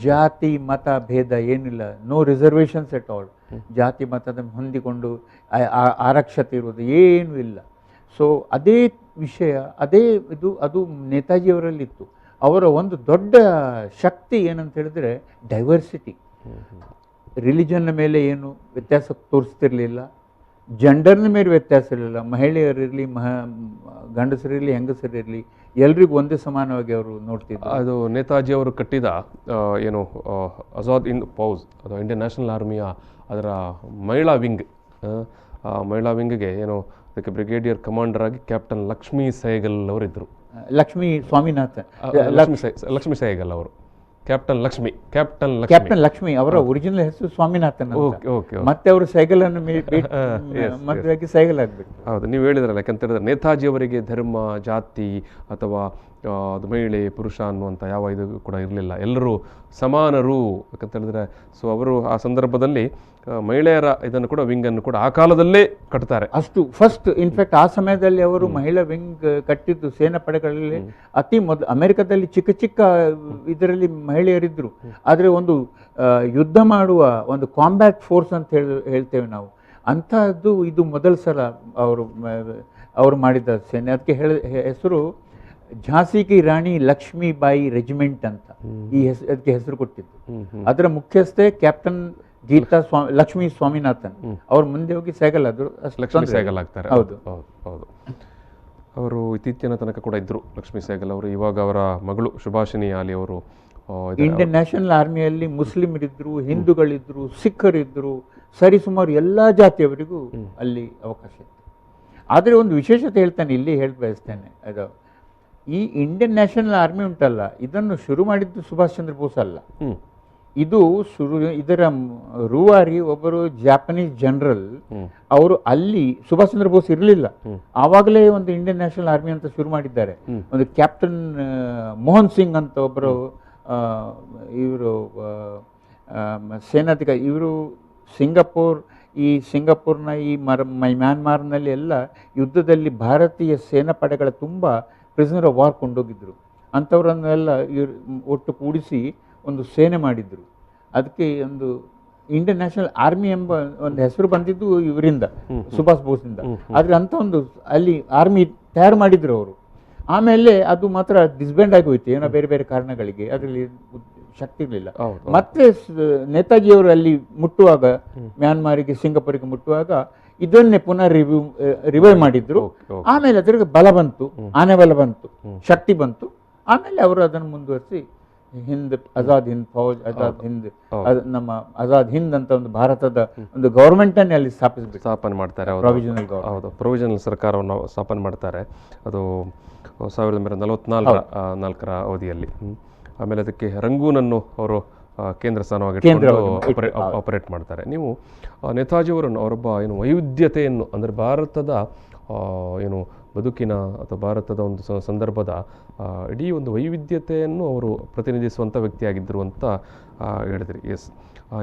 C: ಜಾತಿ ಮತ ಭೇದ ಏನಿಲ್ಲ, ನೋ ರಿಸರ್ವೇಷನ್ಸ್ ಎಟ್ ಆಲ್. ಜಾತಿ ಮತದ ಹೊಂದಿಕೊಂಡು ಆರಕ್ಷತೆ ಇರುವುದು ಏನೂ ಇಲ್ಲ. ಸೊ ಅದೇ ವಿಷಯ, ಅದು ನೇತಾಜಿಯವರಲ್ಲಿತ್ತು. ಅವರ ಒಂದು ದೊಡ್ಡ ಶಕ್ತಿ ಏನಂತ ಹೇಳಿದ್ರೆ ಡೈವರ್ಸಿಟಿ. ರಿಲಿಜನ್ನ ಮೇಲೆ ಏನು ವ್ಯತ್ಯಾಸ ತೋರಿಸ್ತಿರ್ಲಿಲ್ಲ, ಜೆಂಡರ್ನ ಮೇಲೆ ವ್ಯತ್ಯಾಸ ಇರಲಿಲ್ಲ. ಮಹಿಳೆಯರಿರಲಿ, ಗಂಡಸರಿರಲಿ, ಹೆಂಗಸರಿರಲಿ, ಎಲ್ರಿಗೂ ಒಂದೇ ಸಮಾನವಾಗಿ ಅವರು ನೋಡ್ತಿದ್ರು.
B: ಅದು ನೇತಾಜಿ ಅವರು ಕಟ್ಟಿದ ಆಜಾದ್ ಹಿಂದ್ ಫೌಜ್, ಅದು ಇಂಡಿಯನ್ ನ್ಯಾಷನಲ್ ಆರ್ಮಿಯ ಅದರ ಮಹಿಳಾ ವಿಂಗ್. ಮಹಿಳಾ ವಿಂಗ್ಗೆ ಅದಕ್ಕೆ ಬ್ರಿಗೇಡಿಯರ್ ಕಮಾಂಡರ್ ಆಗಿ ಕ್ಯಾಪ್ಟನ್ ಲಕ್ಷ್ಮೀ ಸೈಗಲ್ ಅವರಿದ್ದರು.
C: ಲಕ್ಷ್ಮೀ ಸ್ವಾಮಿನಾಥನ್,
B: ಲಕ್ಷ್ಮೀ ಸೈಗಲ್ ಅವರು ಕ್ಯಾಪ್ಟನ್ ಲಕ್ಷ್ಮಿ ಅವರ ಒರಿಜಿನಲ್ ಹೆಸರು ಸ್ವಾಮಿನಾಥನ್. ಮತ್ತೆ ಅವರು ಸೈಗಲ್ ಅನ್ನು ಮದುವೆಯಾಗಿ ಸೈಗಲ್ ಆಗ್ಬೇಕು. ಹೌದು, ನೀವು ಹೇಳಿದ್ರಲ್ಲ. ಯಾಕಂತ ಹೇಳಿದ್ರೆ ನೇತಾಜಿ ಅವರಿಗೆ ಧರ್ಮ, ಜಾತಿ ಅಥವಾ ಅದು ಮಹಿಳೆ ಪುರುಷ ಅನ್ನುವಂಥ ಯಾವ ಇದು ಕೂಡ ಇರಲಿಲ್ಲ, ಎಲ್ಲರೂ ಸಮಾನರು ಯಾಕಂತ ಹೇಳಿದ್ರೆ. ಸೊ ಅವರು ಆ ಸಂದರ್ಭದಲ್ಲಿ ಮಹಿಳೆಯರ ಇದನ್ನು ಕೂಡ ವಿಂಗನ್ನು ಕೂಡ ಆ ಕಾಲದಲ್ಲೇ ಕಟ್ತಾರೆ.
C: ಅಷ್ಟು ಫಸ್ಟ್ ಇನ್ಫ್ಯಾಕ್ಟ್ ಆ ಸಮಯದಲ್ಲಿ ಅವರು ಮಹಿಳಾ ವಿಂಗ್ ಕಟ್ಟಿದ್ದು ಸೇನಾ ಪಡೆಗಳಲ್ಲಿ ಅತಿ ಮೊದಲು. ಅಮೆರಿಕದಲ್ಲಿ ಚಿಕ್ಕ ಚಿಕ್ಕ ಇದರಲ್ಲಿ ಮಹಿಳೆಯರಿದ್ರು, ಆದರೆ ಒಂದು ಯುದ್ಧ ಮಾಡುವ ಒಂದು ಕಾಂಬ್ಯಾಟ್ ಫೋರ್ಸ್ ಅಂತ ಹೇಳ್ತೇವೆ ನಾವು, ಅಂಥದ್ದು ಇದು ಮೊದಲ ಸಲ ಅವರು ಮಾಡಿದ ಸೇನೆ. ಅದಕ್ಕೆ ಹೆಸರು ಝಾನ್ಸಿ ಕಿ ರಾಣಿ ಲಕ್ಷ್ಮೀಬಾಯಿ ರೆಜಿಮೆಂಟ್ ಅಂತ ಅದಕ್ಕೆ ಹೆಸರು ಕೊಟ್ಟಿದ್ದು. ಅದರ ಮುಖ್ಯಸ್ಥೆ ಕ್ಯಾಪ್ಟನ್ ಗೀತಾ ಲಕ್ಷ್ಮೀ ಸ್ವಾಮಿನಾಥನ್. ಅವ್ರು ಮುಂದೆ ಹೋಗಿ ಸೈಗಲ್ ಆದ್ರು,
B: ಲಕ್ಷ್ಮೀ ಸೈಗಲ್ ಆಗ್ತಾರೆ.
C: ಹೌದು
B: ಹೌದು, ಅವರು ಇತ್ತೀಚಿನ ತನಕ ಕೂಡ ಇದ್ರು ಲಕ್ಷ್ಮೀ ಸೈಗಲ್ ಅವರು. ಇವಾಗ ಅವರ ಮಗಳು ಸುಭಾಷಿಣಿ ಆಲಿ ಅವರು
C: ಇಂಡಿಯನ್ ನ್ಯಾಷನಲ್ ಆರ್ಮಿಯಲ್ಲಿ ಮುಸ್ಲಿಮರಿದ್ರು, ಹಿಂದೂಗಳಿದ್ರು, ಸಿಖ್ಖರಿದ್ರು, ಸರಿಸುಮಾರು ಎಲ್ಲ ಜಾತಿಯವರಿಗೂ ಅಲ್ಲಿ ಅವಕಾಶ ಇತ್ತು. ಆದರೆ ಒಂದು ವಿಶೇಷತೆ ಹೇಳ್ತಾನೆ, ಇಲ್ಲಿ ಹೇಳಿ ಬಯಸ್ತೇನೆ. ಅದು ಈ ಇಂಡಿಯನ್ ನ್ಯಾಷನಲ್ ಆರ್ಮಿ ಉಂಟಲ್ಲ, ಇದನ್ನು ಶುರು ಮಾಡಿದ್ದು ಸುಭಾಷ್ ಚಂದ್ರ ಬೋಸ್ ಅಲ್ಲ. ಇದು ಇದರ ರೂವಾರಿ ಒಬ್ಬರು ಜಾಪನೀಸ್ ಜನರಲ್. ಅವರು ಅಲ್ಲಿ ಸುಭಾಷ್ ಚಂದ್ರ ಬೋಸ್ ಇರಲಿಲ್ಲ, ಆವಾಗಲೇ ಒಂದು ಇಂಡಿಯನ್ ನ್ಯಾಷನಲ್ ಆರ್ಮಿ ಅಂತ ಶುರು ಮಾಡಿದ್ದಾರೆ. ಒಂದು ಕ್ಯಾಪ್ಟನ್ ಮೋಹನ್ ಸಿಂಗ್ ಅಂತ ಒಬ್ಬರು ಇವರು ಸೇನಾಧಿಕಾರಿ. ಇವರು ಸಿಂಗಾಪುರ್ನ ಈ ಮ್ಯಾನ್ಮಾರ್ನಲ್ಲಿ ಎಲ್ಲ ಯುದ್ಧದಲ್ಲಿ ಭಾರತೀಯ ಸೇನಾ ಪಡೆಗಳ ತುಂಬ ಪ್ರಿಸನರ್ ಆಫ್ ವಾರ್ ಕೊಂಡೋಗಿದ್ರು. ಅಂಥವರನ್ನೆಲ್ಲ ಒಟ್ಟು ಕೂಡಿಸಿ ಒಂದು ಸೇನೆ ಮಾಡಿದ್ರು. ಅದಕ್ಕೆ ಒಂದು ಇಂಡಿಯನ್ ನ್ಯಾಷನಲ್ ಆರ್ಮಿ ಎಂಬ ಒಂದು ಹೆಸರು ಬಂದಿದ್ದು ಇವರಿಂದ, ಸುಭಾಷ್ ಬೋಸ್ನಿಂದ. ಆದರೆ ಅಂಥ ಒಂದು ಅಲ್ಲಿ ಆರ್ಮಿ ತಯಾರು ಮಾಡಿದ್ರು ಅವರು. ಆಮೇಲೆ ಅದು ಮಾತ್ರ ಡಿಸ್ಬ್ಯಾಂಡ್ ಆಗಿ ಹೋಯ್ತು ಏನೋ ಬೇರೆ ಬೇರೆ ಕಾರಣಗಳಿಗೆ, ಅದರಲ್ಲಿ ಶಕ್ತಿ ಇರಲಿಲ್ಲ. ಮತ್ತೆ ನೇತಾಜಿಯವರು ಅಲ್ಲಿ ಮುಟ್ಟುವಾಗ, ಮ್ಯಾನ್ಮಾರಿಗೆ ಸಿಂಗಾಪುರಿಗೆ ಮುಟ್ಟುವಾಗ ಇದನ್ನೇ ಪುನಃ ರಿವೈವ್ ಮಾಡಿದ್ರು. ಆಮೇಲೆ ಅದರಿಗೆ ಬಲ ಬಂತು, ಆನೆ ಬಲ ಬಂತು, ಶಕ್ತಿ ಬಂತು. ಆಮೇಲೆ ಅವರು ಅದನ್ನು ಮುಂದುವರಿಸಿ ಆಜಾದ್ ಹಿಂದ್ ಫೌಜ್, ನಮ್ಮ ಆಜಾದ್ ಹಿಂದ್ ಅಂತ ಒಂದು ಭಾರತದ ಒಂದು ಗವರ್ಮೆಂಟ್ ಅನ್ನೇ ಅಲ್ಲಿ
B: ಸ್ಥಾಪನೆ ಮಾಡ್ತಾರೆ.
C: ಹೌದು,
B: ಪ್ರೊವಿಷನಲ್ ಸರ್ಕಾರವನ್ನು ಸ್ಥಾಪನೆ ಮಾಡ್ತಾರೆ. ಅದು 1944ರ ಅವಧಿಯಲ್ಲಿ. ಆಮೇಲೆ ಅದಕ್ಕೆ ರಂಗೂನನ್ನು ಅವರು ಕೇಂದ್ರ ಸ್ಥಾನವಾಗಿ ಆಪರೇಟ್ ಮಾಡ್ತಾರೆ. ನೀವು ನೇತಾಜಿಯವರನ್ನು ಅವರೊಬ್ಬ ಏನು ವೈವಿಧ್ಯತೆಯನ್ನು, ಅಂದರೆ ಭಾರತದ ಏನು ಬದುಕಿನ ಅಥವಾ ಭಾರತದ ಒಂದು ಸಂದರ್ಭದ ಇಡೀ ಒಂದು ವೈವಿಧ್ಯತೆಯನ್ನು ಅವರು ಪ್ರತಿನಿಧಿಸುವಂಥ ವ್ಯಕ್ತಿಯಾಗಿದ್ದರು ಅಂತ ಹೇಳಿದ್ರಿ. ಎಸ್,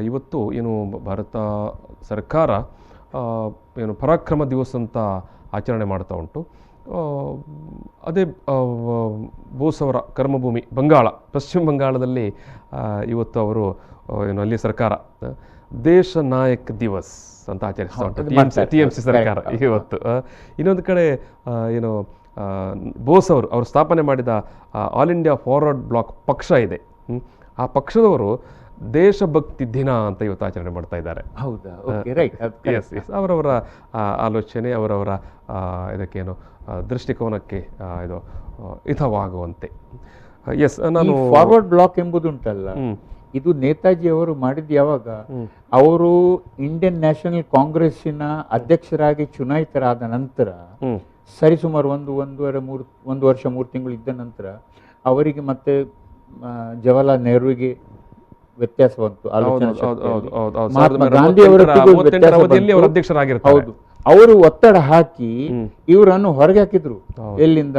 B: ಇವತ್ತು ಏನು ಭಾರತ ಸರ್ಕಾರ ಏನು ಪರಾಕ್ರಮ ದಿವಸ ಅಂತ ಆಚರಣೆ ಮಾಡ್ತಾ ಉಂಟು. ಅದೇ ಬೋಸ್ ಅವರ ಕರ್ಮಭೂಮಿ ಬಂಗಾಳ, ಪಶ್ಚಿಮ ಬಂಗಾಳದಲ್ಲಿ ಇವತ್ತು ಅವರು ಏನು ಅಲ್ಲಿ ಸರ್ಕಾರ ದೇಶ ನಾಯಕ್ ದಿವಸ್ ಅಂತ ಆಚರಿಸ್ತಾ ಉಂಟು, TMC ಸರ್ಕಾರ ಇವತ್ತು. ಇನ್ನೊಂದು ಕಡೆ ಏನು ಬೋಸ್ ಅವರು ಸ್ಥಾಪನೆ ಮಾಡಿದ ಆಲ್ ಇಂಡಿಯಾ ಫಾರ್ವರ್ಡ್ ಬ್ಲಾಕ್ ಪಕ್ಷ ಇದೆ. ಆ ಪಕ್ಷದವರು ದೇಶಭಕ್ತಿ ದಿನ ಅಂತ ಇವತ್ತು ಆಚರಣೆ ಮಾಡ್ತಾ ಇದ್ದಾರೆ. ಅವರವರ ಆಲೋಚನೆ, ಅವರವರ ಇದಕ್ಕೇನು ದೃಷ್ಟಿಕೋನಕ್ಕೆ ಇದು ಹಿತವಾಗುವಂತೆ. ಎಸ್, ನಾನು
C: ಫಾರ್ವರ್ಡ್ ಬ್ಲಾಕ್ ಎಂಬುದುಂಟಲ್ಲ, ಇದು ನೇತಾಜಿ ಅವರು ಮಾಡಿದ್ದು ಯಾವಾಗ ಅವರು ಇಂಡಿಯನ್ ನ್ಯಾಷನಲ್ ಕಾಂಗ್ರೆಸ್ಸಿನ ಅಧ್ಯಕ್ಷರಾಗಿ ಚುನಾಯಿತರಾದ ನಂತರ, ಸರಿಸುಮಾರು ಒಂದು ವರ್ಷ 3 ತಿಂಗಳು ಇದ್ದ ನಂತರ ಅವರಿಗೆ ಮತ್ತೆ ಜವಾಹರ್ಲಾಲ್ ನೆಹರುವಿಗೆ ವ್ಯತ್ಯಾಸ ಬಂತು. ಮಹಾತ್ಮ ಗಾಂಧಿ ಅವರ
B: ಅಧ್ಯಕ್ಷರಾಗಿರ್ತಾರೆ.
C: ಅವರು ಒತ್ತಡ ಹಾಕಿ ಇವರನ್ನು ಹೊರಗೆ ಹಾಕಿದ್ರು. ಎಲ್ಲಿಂದ?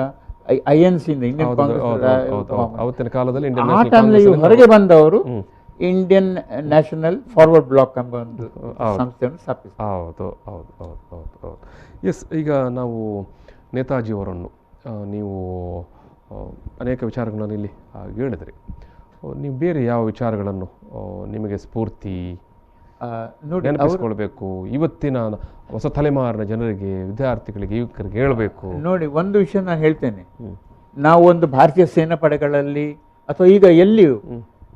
C: INC ಇಂದ, ಇಂಡಿಯನ್ ಕಾಂಗ್ರೆಸ್. ಆ ಟೈಮ್ನಲ್ಲಿ ಹೊರಗೆ ಬಂದವರು ಇಂಡಿಯನ್ ನ್ಯಾಷನಲ್ ಫಾರ್ವರ್ಡ್ ಬ್ಲಾಕ್ ಎಂಬ ಒಂದು ಸಂಸ್ಥೆಯನ್ನು ಸ್ಥಾಪಿಸಿದರು.
B: ಎಸ್, ಈಗ ನಾವು ನೇತಾಜಿಯವರನ್ನು ನೀವು ಅನೇಕ ವಿಚಾರಗಳನ್ನು ಇಲ್ಲಿ ಹೇಳಿದ್ರಿ. ನೀವು ಬೇರೆ ಯಾವ ವಿಚಾರಗಳನ್ನು ನಿಮಗೆ ಸ್ಫೂರ್ತಿ ನೆನಪಿಸ್ಕೊಳ್ಬೇಕು, ಇವತ್ತಿನ ಹೊಸ ತಲೆಮಾರಿನ ಜನರಿಗೆ, ವಿದ್ಯಾರ್ಥಿಗಳಿಗೆ, ಯುವಕರಿಗೆ ಹೇಳಬೇಕು?
C: ನೋಡಿ, ಒಂದು ವಿಷಯ ನಾನು ಹೇಳ್ತೇನೆ. ನಾವು ಒಂದು ಭಾರತೀಯ ಸೇನಾ ಪಡೆಗಳಲ್ಲಿ ಅಥವಾ ಈಗ ಎಲ್ಲಿಯೂ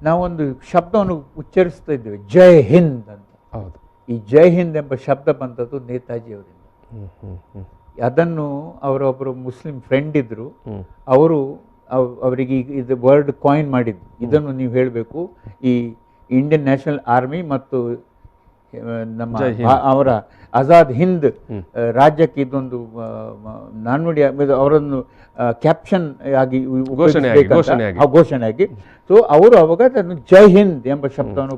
C: ನಾವೊಂದು ಶಬ್ದವನ್ನು ಉಚ್ಚರಿಸ್ತಾ ಇದ್ದೇವೆ, ಜೈ ಹಿಂದ್ ಅಂತ.
B: ಹೌದು,
C: ಈ ಜೈ ಹಿಂದ್ ಎಂಬ ಶಬ್ದ ಬಂದದ್ದು ನೇತಾಜಿ ಅವರಿಂದ. ಅದನ್ನು ಅವರೊಬ್ಬರು ಮುಸ್ಲಿಂ ಫ್ರೆಂಡ್ ಇದ್ರು, ಅವರಿಗೆ ಇದು ವರ್ಡ್ ಕಾಯಿನ್ ಮಾಡಿದ್ದು. ಇದನ್ನು ನೀವು ಹೇಳಬೇಕು, ಈ ಇಂಡಿಯನ್ ನ್ಯಾಷನಲ್ ಆರ್ಮಿ ಮತ್ತು ನಮ್ಮ ಅವರ ಆಜಾದ್ ಹಿಂದ್ ರಾಜ್ಯಕ್ಕೆ ಇದೊಂದು ನಾಣ್ಣುಡಿ, ಅವರನ್ನು ಕ್ಯಾಪ್ಷನ್ ಆಗಿ ಘೋಷಣೆಯಾಗಿ. ಸೊ ಅವರು ಅವಾಗ ಅದನ್ನು ಜೈ ಹಿಂದ್ ಎಂಬ ಶಬ್ದವನ್ನು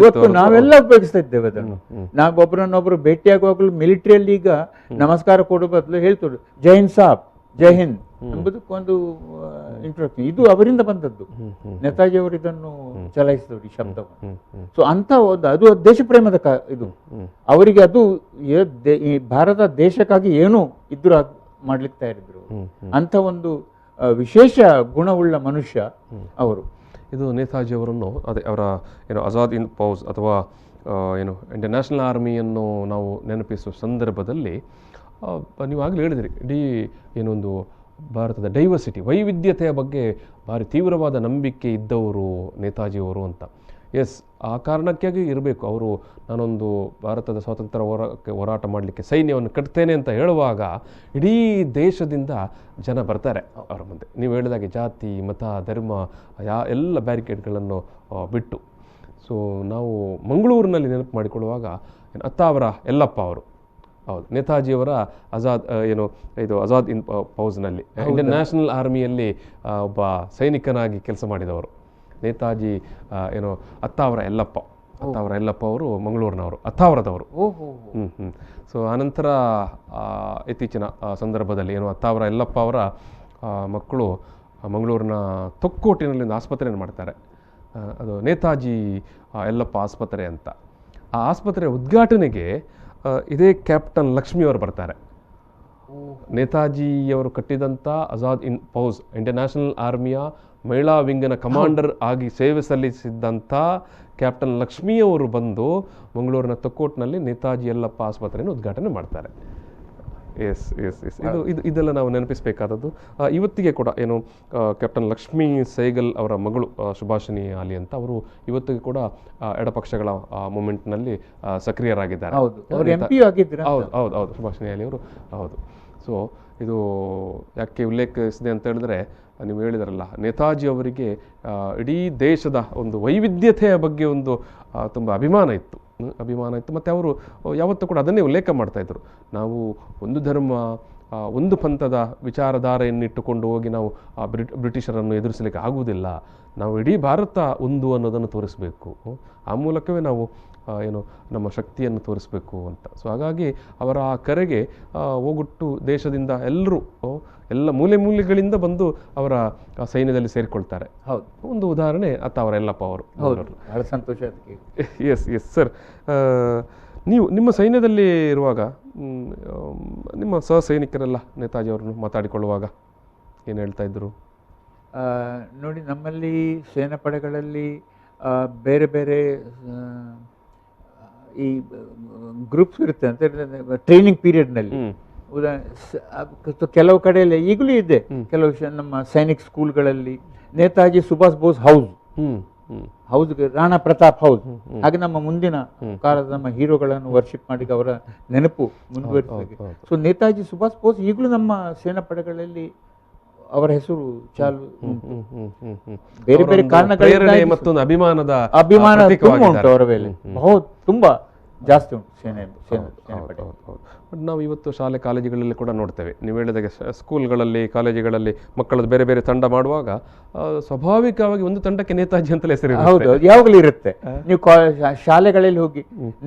C: ಇವತ್ತು ನಾವೆಲ್ಲ ಉಪಯೋಗಿಸ್ತಾ ಇದ್ದೇವೆ ಅದನ್ನು. ನಾವು ಒಬ್ಬರನ್ನೊಬ್ಬರು ಭೇಟಿಯಾಗುವಾಗಲೂ ಮಿಲಿಟರಿಯಲ್ಲಿ ಈಗ ನಮಸ್ಕಾರ ಕೊಡೋ ಬದಲು ಹೇಳ್ತಾರೆ ಜೈ ಹಿಂದ್ ಸಾಬ್, ಜೈ ಹಿಂದ್, ಎಂಬುದಕ್ಕೊಂದು ಇಂಟ್ರೊಡಕ್ಷನ್. ಇದು ಅವರಿಂದ ಬಂದದ್ದು, ನೇತಾಜಿ ಅವರು ಇದನ್ನು ಚಲಾಯಿಸಿದವರು ಈ ಶಬ್ದವನ್ನು. ಸೊ ಅಂತ ಒಂದು ಅದು ದೇಶ ಪ್ರೇಮದ ಇದು ಅವರಿಗೆ, ಅದು ಈ ಭಾರತ ದೇಶಕ್ಕಾಗಿ ಏನು ಇದ್ರು ಮಾಡ್ಲಿಕ್ಕೆ ತಯಾರಿದ್ರು. ಅಂತ ಒಂದು ವಿಶೇಷ ಗುಣವುಳ್ಳ ಮನುಷ್ಯ ಅವರು.
B: ಇದು ನೇತಾಜಿ ಅವರನ್ನು ಅದೇ ಅವರ ಆಜಾದ್ ಹಿಂದ್ ಫೌಜ್ ಅಥವಾ ಇಂಡಿಯನ್ ನ್ಯಾಷನಲ್ ಆರ್ಮಿಯನ್ನು ನಾವು ನೆನಪಿಸುವ ಸಂದರ್ಭದಲ್ಲಿ ನೀವು ಆಗಲೇ ಹೇಳಿದಿರಿ, ಇಡೀ ಏನೊಂದು ಭಾರತದ ಡೈವರ್ಸಿಟಿ, ವೈವಿಧ್ಯತೆಯ ಬಗ್ಗೆ ಭಾರಿ ತೀವ್ರವಾದ ನಂಬಿಕೆ ಇದ್ದವರು ನೇತಾಜಿಯವರು ಅಂತ. ಎಸ್, ಆ ಕಾರಣಕ್ಕಾಗಿ ಇರಬೇಕು ಅವರು. ನಾನೊಂದು ಭಾರತದ ಸ್ವಾತಂತ್ರ್ಯ ಹೋರಾಟ ಮಾಡಲಿಕ್ಕೆ ಸೈನ್ಯವನ್ನು ಕಟ್ತೇನೆ ಅಂತ ಹೇಳುವಾಗ ಇಡೀ ದೇಶದಿಂದ ಜನ ಬರ್ತಾರೆ ಅವರ ಮುಂದೆ. ನೀವು ಹೇಳಿದಾಗೆ ಜಾತಿ, ಮತ, ಧರ್ಮ ಎಲ್ಲ ಬ್ಯಾರಿಕೇಡ್ಗಳನ್ನು ಬಿಟ್ಟು. ಸೊ ನಾವು ಮಂಗಳೂರಿನಲ್ಲಿ ನೆನಪು ಮಾಡಿಕೊಳ್ಳುವಾಗ ಅತ್ತಾವರ ಯಲ್ಲಪ್ಪ ಅವರು, ಹೌದು, ನೇತಾಜಿಯವರ ಆಜಾದ್ ಹಿಂದ್ ಫೌಜ್ನಲ್ಲಿ ಇಂಡಿಯನ್ ನ್ಯಾಷನಲ್ ಆರ್ಮಿಯಲ್ಲಿ ಒಬ್ಬ ಸೈನಿಕನಾಗಿ ಕೆಲಸ ಮಾಡಿದವರು ನೇತಾಜಿ ಅತ್ತಾವರ ಯಲ್ಲಪ್ಪ ಅವರು ಮಂಗಳೂರಿನವರು, ಅತ್ತಾವರದವರು. ಸೊ ಆನಂತರ ಇತ್ತೀಚಿನ ಸಂದರ್ಭದಲ್ಲಿ ಅತ್ತಾವರ ಯಲ್ಲಪ್ಪ ಅವರ ಮಕ್ಕಳು ಮಂಗಳೂರಿನ ತೊಕ್ಕೋಟಿನಲ್ಲಿ ಒಂದು ಆಸ್ಪತ್ರೆಯನ್ನು ಮಾಡ್ತಾರೆ. ಅದು ನೇತಾಜಿ ಯಲ್ಲಪ್ಪ ಆಸ್ಪತ್ರೆ ಅಂತ. ಆ ಆಸ್ಪತ್ರೆಯ ಉದ್ಘಾಟನೆಗೆ ಇದೇ ಕ್ಯಾಪ್ಟನ್ ಲಕ್ಷ್ಮಿಯವರು ಬರ್ತಾರೆ. ನೇತಾಜಿಯವರು ಕಟ್ಟಿದಂಥ ಆಜಾದ್ ಹಿಂದ್ ಫೌಜ್ ಇಂಡಿಯನ್ ನ್ಯಾಷನಲ್ ಆರ್ಮಿಯ ಮಹಿಳಾ ವಿಂಗನ ಕಮಾಂಡರ್ ಆಗಿ ಸೇವೆ ಸಲ್ಲಿಸಿದ್ದಂಥ ಕ್ಯಾಪ್ಟನ್ ಲಕ್ಷ್ಮಿಯವರು ಬಂದು ಮಂಗಳೂರಿನ ತೊಕ್ಕೋಟ್ನಲ್ಲಿ ನೇತಾಜಿ ಯಲ್ಲಪ್ಪ ಆಸ್ಪತ್ರೆಯನ್ನು ಉದ್ಘಾಟನೆ ಮಾಡ್ತಾರೆ. ಎಸ್ ಎಸ್ ಎಸ್ ಇದೆಲ್ಲ ನಾವು ನೆನಪಿಸಬೇಕಾದದ್ದು. ಇವತ್ತಿಗೆ ಕೂಡ ಕ್ಯಾಪ್ಟನ್ ಲಕ್ಷ್ಮೀ ಸೈಗಲ್ ಅವರ ಮಗಳು ಸುಭಾಷಿಣಿ ಆಲಿ ಅಂತ, ಅವರು ಇವತ್ತಿಗೆ ಕೂಡ ಎಡಪಕ್ಷಗಳ ಮೂಮೆಂಟ್ನಲ್ಲಿ ಸಕ್ರಿಯರಾಗಿದ್ದಾರೆ. ಹೌದು, ಸುಭಾಷಿಣಿ ಆಲಿ ಅವರು. ಹೌದು. ಸೊ ಇದು ಯಾಕೆ ಉಲ್ಲೇಖಿಸಿದೆ ಅಂತ ಹೇಳಿದ್ರೆ, ನೀವು ಹೇಳಿದಾರಲ್ಲ, ನೇತಾಜಿ ಅವರಿಗೆ ಇಡೀ ದೇಶದ ಒಂದು ವೈವಿಧ್ಯತೆಯ ಬಗ್ಗೆ ಒಂದು ತುಂಬ ಅಭಿಮಾನ ಇತ್ತು. ಮತ್ತು ಅವರು ಯಾವತ್ತೂ ಕೂಡ ಅದನ್ನೇ ಉಲ್ಲೇಖ ಮಾಡ್ತಾಯಿದ್ರು. ನಾವು ಒಂದು ಧರ್ಮ, ಒಂದು ಪಂಥದ ವಿಚಾರಧಾರೆಯನ್ನಿಟ್ಟುಕೊಂಡು ಹೋಗಿ ನಾವು ಬ್ರಿಟಿಷರನ್ನು ಎದುರಿಸಲಿಕ್ಕೆ ಆಗುವುದಿಲ್ಲ. ನಾವು ಇಡೀ ಭಾರತ ಒಂದು ಅನ್ನೋದನ್ನು ತೋರಿಸಬೇಕು. ಆ ಮೂಲಕವೇ ನಾವು ನಮ್ಮ ಶಕ್ತಿಯನ್ನು ತೋರಿಸಬೇಕು ಅಂತ. ಸೊ ಹಾಗಾಗಿ ಅವರ ಆ ಕರೆಗೆ ಹೋಗೊಟ್ಟು ದೇಶದಿಂದ ಎಲ್ಲ ಮೂಲೆಗಳಿಂದ ಬಂದು ಅವರ ಸೈನ್ಯದಲ್ಲಿ ಸೇರಿಕೊಳ್ತಾರೆ.
C: ಹೌದು,
B: ಒಂದು ಉದಾಹರಣೆ ಅತ್ತಾವರ ಯಲ್ಲಪ್ಪ ಅವರು.
C: ಬಹಳ ಸಂತೋಷ.
B: ಎಸ್ ಸರ್, ನೀವು ನಿಮ್ಮ ಸೈನ್ಯದಲ್ಲಿ ಇರುವಾಗ ನಿಮ್ಮ ಸಹ ಸೈನಿಕರೆಲ್ಲ ನೇತಾಜಿ ಅವರನ್ನು ಮಾತಾಡಿಕೊಳ್ಳುವಾಗ ಏನು ಹೇಳ್ತಾ ಇದ್ರು?
C: ನೋಡಿ, ನಮ್ಮಲ್ಲಿ ಸೇನಾ ಪಡೆಗಳಲ್ಲಿ ಬೇರೆ ಬೇರೆ ಈ ಗ್ರೂಪ್ಸ್ ಇರುತ್ತೆ ಅಂತ ಟ್ರೈನಿಂಗ್ ಪೀರಿಯಡ್ನಲ್ಲಿ. ಕೆಲವು ಕಡೆಯಲ್ಲಿ ಈಗಲೂ ಇದೆ, ಕೆಲವು ನಮ್ಮ ಸೈನಿಕ್ ಸ್ಕೂಲ್ಗಳಲ್ಲಿ ನೇತಾಜಿ ಸುಭಾಷ್ ಬೋಸ್ ಹೌಸ್, ರಾಣಾ ಪ್ರತಾಪ್ ಹೌಸ್, ಹಾಗೆ ನಮ್ಮ ಮುಂದಿನ ಕಾಲದ ನಮ್ಮ ಹೀರೋಗಳನ್ನು ವರ್ಷಿಪ್ ಮಾಡಿ ಅವರ ನೆನಪು ಮುಂದುವರಿಸಿದೆ. ಸೊ ನೇತಾಜಿ ಸುಭಾಷ್ ಬೋಸ್ ಈಗಲೂ ನಮ್ಮ ಸೇನಾ ಪಡೆಗಳಲ್ಲಿ ಅವರ ಹೆಸರು ಚಾಲು. ಬೇರೆ ಬೇರೆ ಕಾರಣಗಳಿಂದ
B: ಮತ್ತೊಂದು
C: ಅಭಿಮಾನ ತುಂಬ ಉಂಟು ಅವರ ಮೇಲೆ, ತುಂಬಾ ಜಾಸ್ತಿ ಉಂಟು ಸೇನೆ ಪಡೆ.
B: ಬಟ್ ನಾವು ಇವತ್ತು ಶಾಲೆ ಕಾಲೇಜುಗಳಲ್ಲಿ ಕೂಡ ನೋಡ್ತೇವೆ, ನೀವು ಹೇಳಿದಾಗೆ ಸ್ಕೂಲ್ಗಳಲ್ಲಿ, ಕಾಲೇಜುಗಳಲ್ಲಿ ಮಕ್ಕಳದ್ದು ಬೇರೆ ಬೇರೆ ತಂಡ ಮಾಡುವಾಗ ಸ್ವಾಭಾವಿಕವಾಗಿ ಒಂದು ತಂಡಕ್ಕೆ ನೇತಾಜಿ ಅಂತಲೇ ಹೆಸರು.
C: ಹೌದು, ಯಾವಾಗಲೂ ಇರುತ್ತೆ. ನೀವು ಶಾಲೆಗಳಲ್ಲಿ ಹೋಗಿ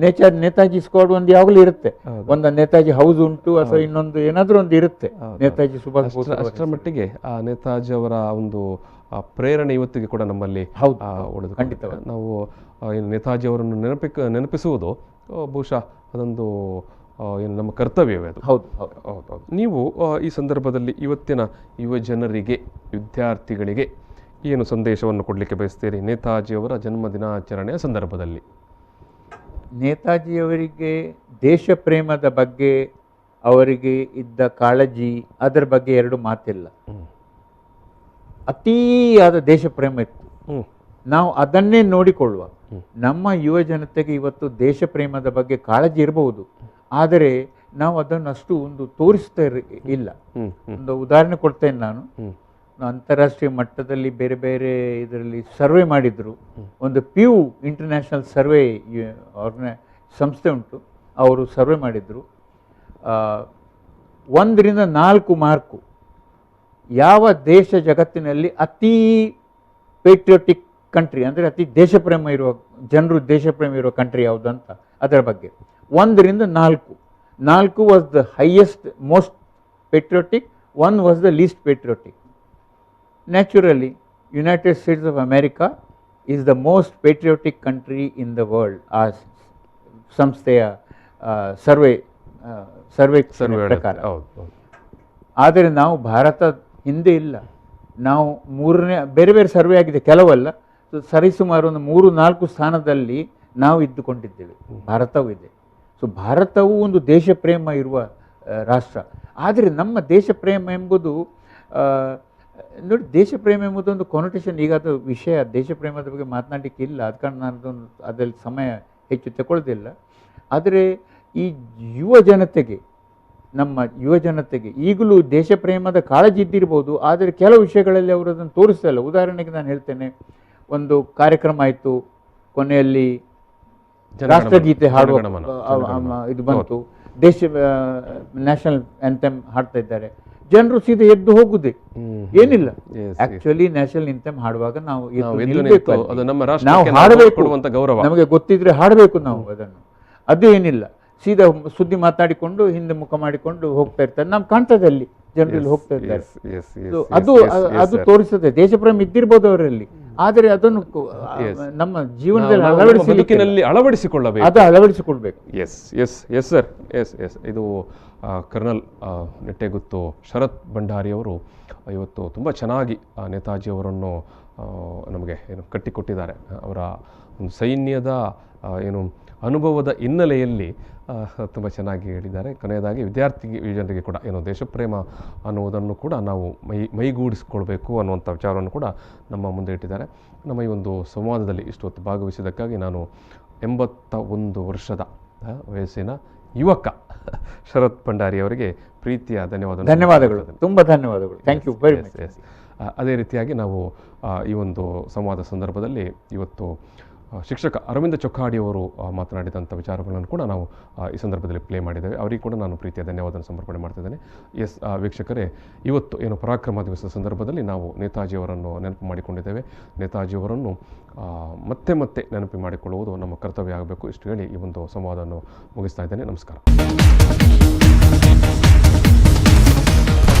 C: ನೇತಾಜಿ ಸ್ಕ್ವಾಡ್ ಒಂದು ಯಾವಾಗಲೂ ಇರುತ್ತೆ. ಒಂದು ನೇತಾಜಿ ಹೌಸ್ ಉಂಟು ಅಥವಾ ಇನ್ನೊಂದು ಏನಾದ್ರೂ ಒಂದು ಇರುತ್ತೆ ನೇತಾಜಿ ಸುಭಾಷ್ ಬೋಸ್.
B: ಅಷ್ಟರ ಮಟ್ಟಿಗೆ ಆ ನೇತಾಜಿ ಅವರ ಒಂದು ಪ್ರೇರಣೆ ಇವತ್ತಿಗೆ ಕೂಡ ನಮ್ಮಲ್ಲಿ ಉಳಿದು.
C: ಖಂಡಿತವಾಗಿ
B: ನಾವು ನೇತಾಜಿ ಅವರನ್ನು ನೆನಪಿಸುವುದು ಬಹುಶಃ ಅದೊಂದು ನಮ್ಮ ಕರ್ತವ್ಯವೇ ಅದು.
C: ಹೌದು.
B: ನೀವು ಈ ಸಂದರ್ಭದಲ್ಲಿ ಇವತ್ತಿನ ಯುವ ಜನರಿಗೆ, ವಿದ್ಯಾರ್ಥಿಗಳಿಗೆ ಏನು ಸಂದೇಶವನ್ನು ಕೊಡಲಿಕ್ಕೆ ಬಯಸ್ತೀರಿ ನೇತಾಜಿಯವರ ಜನ್ಮ ದಿನಾಚರಣೆಯ ಸಂದರ್ಭದಲ್ಲಿ?
C: ನೇತಾಜಿಯವರಿಗೆ ದೇಶ ಪ್ರೇಮದ ಬಗ್ಗೆ, ಅವರಿಗೆ ಇದ್ದ ಕಾಳಜಿ, ಅದರ ಬಗ್ಗೆ ಎರಡು ಮಾತಿಲ್ಲ. ಅತೀಯಾದ ದೇಶ ಪ್ರೇಮ ಇತ್ತು. ನಾವು ಅದನ್ನೇ ನೋಡಿಕೊಳ್ಳುವ. ನಮ್ಮ ಯುವ ಜನತೆಗೆ ಇವತ್ತು ದೇಶ ಪ್ರೇಮದ ಬಗ್ಗೆ ಕಾಳಜಿ ಇರಬಹುದು, ಆದರೆ ನಾವು ಅದನ್ನು ಅಷ್ಟು ಒಂದು ತೋರಿಸ್ತಾ ಇಲ್ಲ. ಒಂದು ಉದಾಹರಣೆ ಕೊಡ್ತೇನೆ ನಾನು. ಅಂತಾರಾಷ್ಟ್ರೀಯ ಮಟ್ಟದಲ್ಲಿ ಬೇರೆ ಬೇರೆ ಇದರಲ್ಲಿ ಸರ್ವೆ ಮಾಡಿದ್ರು. ಒಂದು PU ಇಂಟರ್ನ್ಯಾಷನಲ್ ಸರ್ವೆ ಸಂಸ್ಥೆ ಉಂಟು, ಅವರು ಸರ್ವೆ ಮಾಡಿದ್ರು. 1 ರಿಂದ 4 ಮಾರ್ಕು ಯಾವ ದೇಶ ಜಗತ್ತಿನಲ್ಲಿ ಅತಿ ಪೇಟ್ರಿಯೋಟಿಕ್ ಕಂಟ್ರಿ, ಅಂದರೆ ಅತಿ ದೇಶಪ್ರೇಮ ಇರುವ ಜನರು, ದೇಶಪ್ರೇಮ ಇರುವ ಕಂಟ್ರಿ ಯಾವುದು ಅಂತ ಅದರ ಬಗ್ಗೆ 1 ರಿಂದ 4 was the highest most patriotic, one was the least patriotic. Naturally, United States of America is the most patriotic country in the world. ಆ ಸಂಸ್ಥೆಯ ಸರ್ವೆ ಪ್ರಕಾರ. ಆದರೆ ನಾವು ಭಾರತ ಹಿಂದೆ ಇಲ್ಲ. ನಾವು ಮೂರನೇ ಬೇರೆ ಬೇರೆ ಸರ್ವೆ ಆಗಿದೆ, ಕೆಲವಲ್ಲ, ಸರಿಸುಮಾರು ಒಂದು 3-4 ಸ್ಥಾನದಲ್ಲಿ ನಾವು ಇದ್ದುಕೊಂಡಿದ್ದೇವೆ. ಭಾರತವೂ ಇದೆ. ಸೊ ಭಾರತವು ಒಂದು ದೇಶ ಪ್ರೇಮ ಇರುವ ರಾಷ್ಟ್ರ. ಆದರೆ ನಮ್ಮ ದೇಶ ಪ್ರೇಮ ಎಂಬುದು ನೋಡಿ, ದೇಶ ಪ್ರೇಮ ಎಂಬುದು ಒಂದು ಕೊನೋಟೇಷನ್. ಈಗ ಅದು ವಿಷಯ ದೇಶ ಪ್ರೇಮದ ಬಗ್ಗೆ ಮಾತನಾಡಲಿಕ್ಕೆ ಇಲ್ಲ, ಅದ ಕಾರಣ ನಾನು ಅದರಲ್ಲಿ ಸಮಯ ಹೆಚ್ಚು ತಗೊಳ್ಳೋದಿಲ್ಲ. ಆದರೆ ಈ ನಮ್ಮ ಯುವ ಜನತೆಗೆ ಈಗಲೂ ದೇಶ ಪ್ರೇಮದ ಕಾಳಜಿ ಇದ್ದಿರ್ಬೋದು, ಆದರೆ ಕೆಲವು ವಿಷಯಗಳಲ್ಲಿ ಅವರು ಅದನ್ನು ತೋರಿಸ್ತಾ ಇಲ್ಲ. ಉದಾಹರಣೆಗೆ ನಾನು ಹೇಳ್ತೇನೆ, ಒಂದು ಕಾರ್ಯಕ್ರಮ ಆಯಿತು, ಕೊನೆಯಲ್ಲಿ ರಾಷ್ಟ್ರಗೀತೆ ಹಾಡುವ ಇದು ಬಂತು, ನ್ಯಾಷನಲ್ ಆಂಥೆಮ್ ಹಾಡ್ತಾ ಇದ್ದಾರೆ, ಜನರು ಸೀದಾ ಎದ್ದು ಹೋಗುದೇ ಏನಿಲ್ಲ. ಆಕ್ಚುಲಿ ನ್ಯಾಷನಲ್ ಆಂಥೆಮ್ ಹಾಡುವಾಗ ನಾವು ಹಾಡಬೇಕು, ನಮಗೆ ಗೊತ್ತಿದ್ರೆ ಹಾಡಬೇಕು ನಾವು ಅದನ್ನು. ಅದು ಏನಿಲ್ಲ, ಸೀದಾ ಸುದ್ದಿ ಮಾತಾಡಿಕೊಂಡು ಹಿಂದೆ ಮುಖ ಮಾಡಿಕೊಂಡು ಹೋಗ್ತಾ ಇರ್ತಾರೆ. ನಾವು ಕಾಣ್ತದೆ ಅಲ್ಲಿ ಜನರಲ್ಲಿ ಹೋಗ್ತಾ ಇದ್ದಾರೆ. ಅದು ತೋರಿಸುತ್ತೆ ದೇಶ ಪ್ರೇಮ ಇದ್ದಿರ್ಬೋದು ಅವರಲ್ಲಿ, ಆದರೆ ಅದನ್ನು ನಮ್ಮ ಜೀವನದಲ್ಲಿ
B: ಅಳವಡಿಸಿಕೊಳ್ಳಬೇಕು.
C: ಅದು ಅಳವಡಿಸಿಕೊಳ್ಬೇಕು.
B: Yes sir. ಇದು ಕರ್ನಲ್ ನೆಟ್ಟೆಗುತ್ತು ಶರತ್ ಭಂಡಾರಿಯವರು ಇವತ್ತು ತುಂಬ ಚೆನ್ನಾಗಿ ನೇತಾಜಿಯವರನ್ನು ನಮಗೆ ಕಟ್ಟಿಕೊಟ್ಟಿದ್ದಾರೆ. ಅವರ ಒಂದು ಸೈನ್ಯದ ಅನುಭವದ ಹಿನ್ನೆಲೆಯಲ್ಲಿ ತುಂಬ ಚೆನ್ನಾಗಿ ಹೇಳಿದ್ದಾರೆ. ಕೊನೆಯದಾಗಿ ವಿದ್ಯಾರ್ಥಿ ಜನರಿಗೆ ಕೂಡ ದೇಶಪ್ರೇಮ ಅನ್ನುವುದನ್ನು ಕೂಡ ನಾವು ಮೈಗೂಡಿಸ್ಕೊಳ್ಬೇಕು ಅನ್ನುವಂಥ ವಿಚಾರವನ್ನು ಕೂಡ ನಮ್ಮ ಮುಂದೆ ಇಟ್ಟಿದ್ದಾರೆ. ನಮ್ಮ ಈ ಒಂದು ಸಂವಾದದಲ್ಲಿ ಇಷ್ಟೊತ್ತು ಭಾಗವಹಿಸಿದ್ದಕ್ಕಾಗಿ ನಾನು 81 ವರ್ಷದ ವಯಸ್ಸಿನ ಯುವಕ ಶರತ್ ಭಂಡಾರಿ ಅವರಿಗೆ ಪ್ರೀತಿಯ
C: ಧನ್ಯವಾದಗಳು. ತುಂಬ ಧನ್ಯವಾದಗಳು. Thank you very much.
B: ಅದೇ ರೀತಿಯಾಗಿ ನಾವು ಈ ಒಂದು ಸಂವಾದ ಸಂದರ್ಭದಲ್ಲಿ ಇವತ್ತು ಶಿಕ್ಷಕ ಅರವಿಂದ ಚೊಕ್ಕಾಡಿಯವರು ಮಾತನಾಡಿದಂಥ ವಿಚಾರಗಳನ್ನು ಕೂಡ ನಾವು ಈ ಸಂದರ್ಭದಲ್ಲಿ ಪ್ಲೇ ಮಾಡಿದ್ದೇವೆ. ಅವರಿಗೆ ಕೂಡ ನಾನು ಪ್ರೀತಿಯ ಧನ್ಯವಾದ ಸಮರ್ಪಣೆ ಮಾಡ್ತಿದ್ದೇನೆ. ವೀಕ್ಷಕರೇ, ಇವತ್ತು ಪರಾಕ್ರಮ ದಿವಸದ ಸಂದರ್ಭದಲ್ಲಿ ನಾವು ನೇತಾಜಿಯವರನ್ನು ನೆನಪು ಮಾಡಿಕೊಂಡಿದ್ದೇವೆ. ನೇತಾಜಿಯವರನ್ನು ಮತ್ತೆ ಮತ್ತೆ ನೆನಪು ಮಾಡಿಕೊಳ್ಳುವುದು ನಮ್ಮ ಕರ್ತವ್ಯ ಆಗಬೇಕು. ಇಷ್ಟು ಹೇಳಿ ಈ ಒಂದು ಸಂವಾದವನ್ನು ಮುಗಿಸ್ತಾ ಇದ್ದೇನೆ. ನಮಸ್ಕಾರ.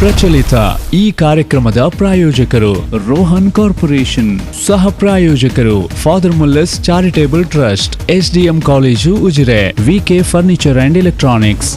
A: ಪ್ರಚಲಿತ ಈ ಕಾರ್ಯಕ್ರಮದ ಪ್ರಾಯೋಜಕರು ರೋಹನ್ ಕಾರ್ಪೊರೇಷನ್, ಸಹ ಪ್ರಾಯೋಜಕರು father Muller's charitable trust, SDM college Ujire, VK furniture and electronics.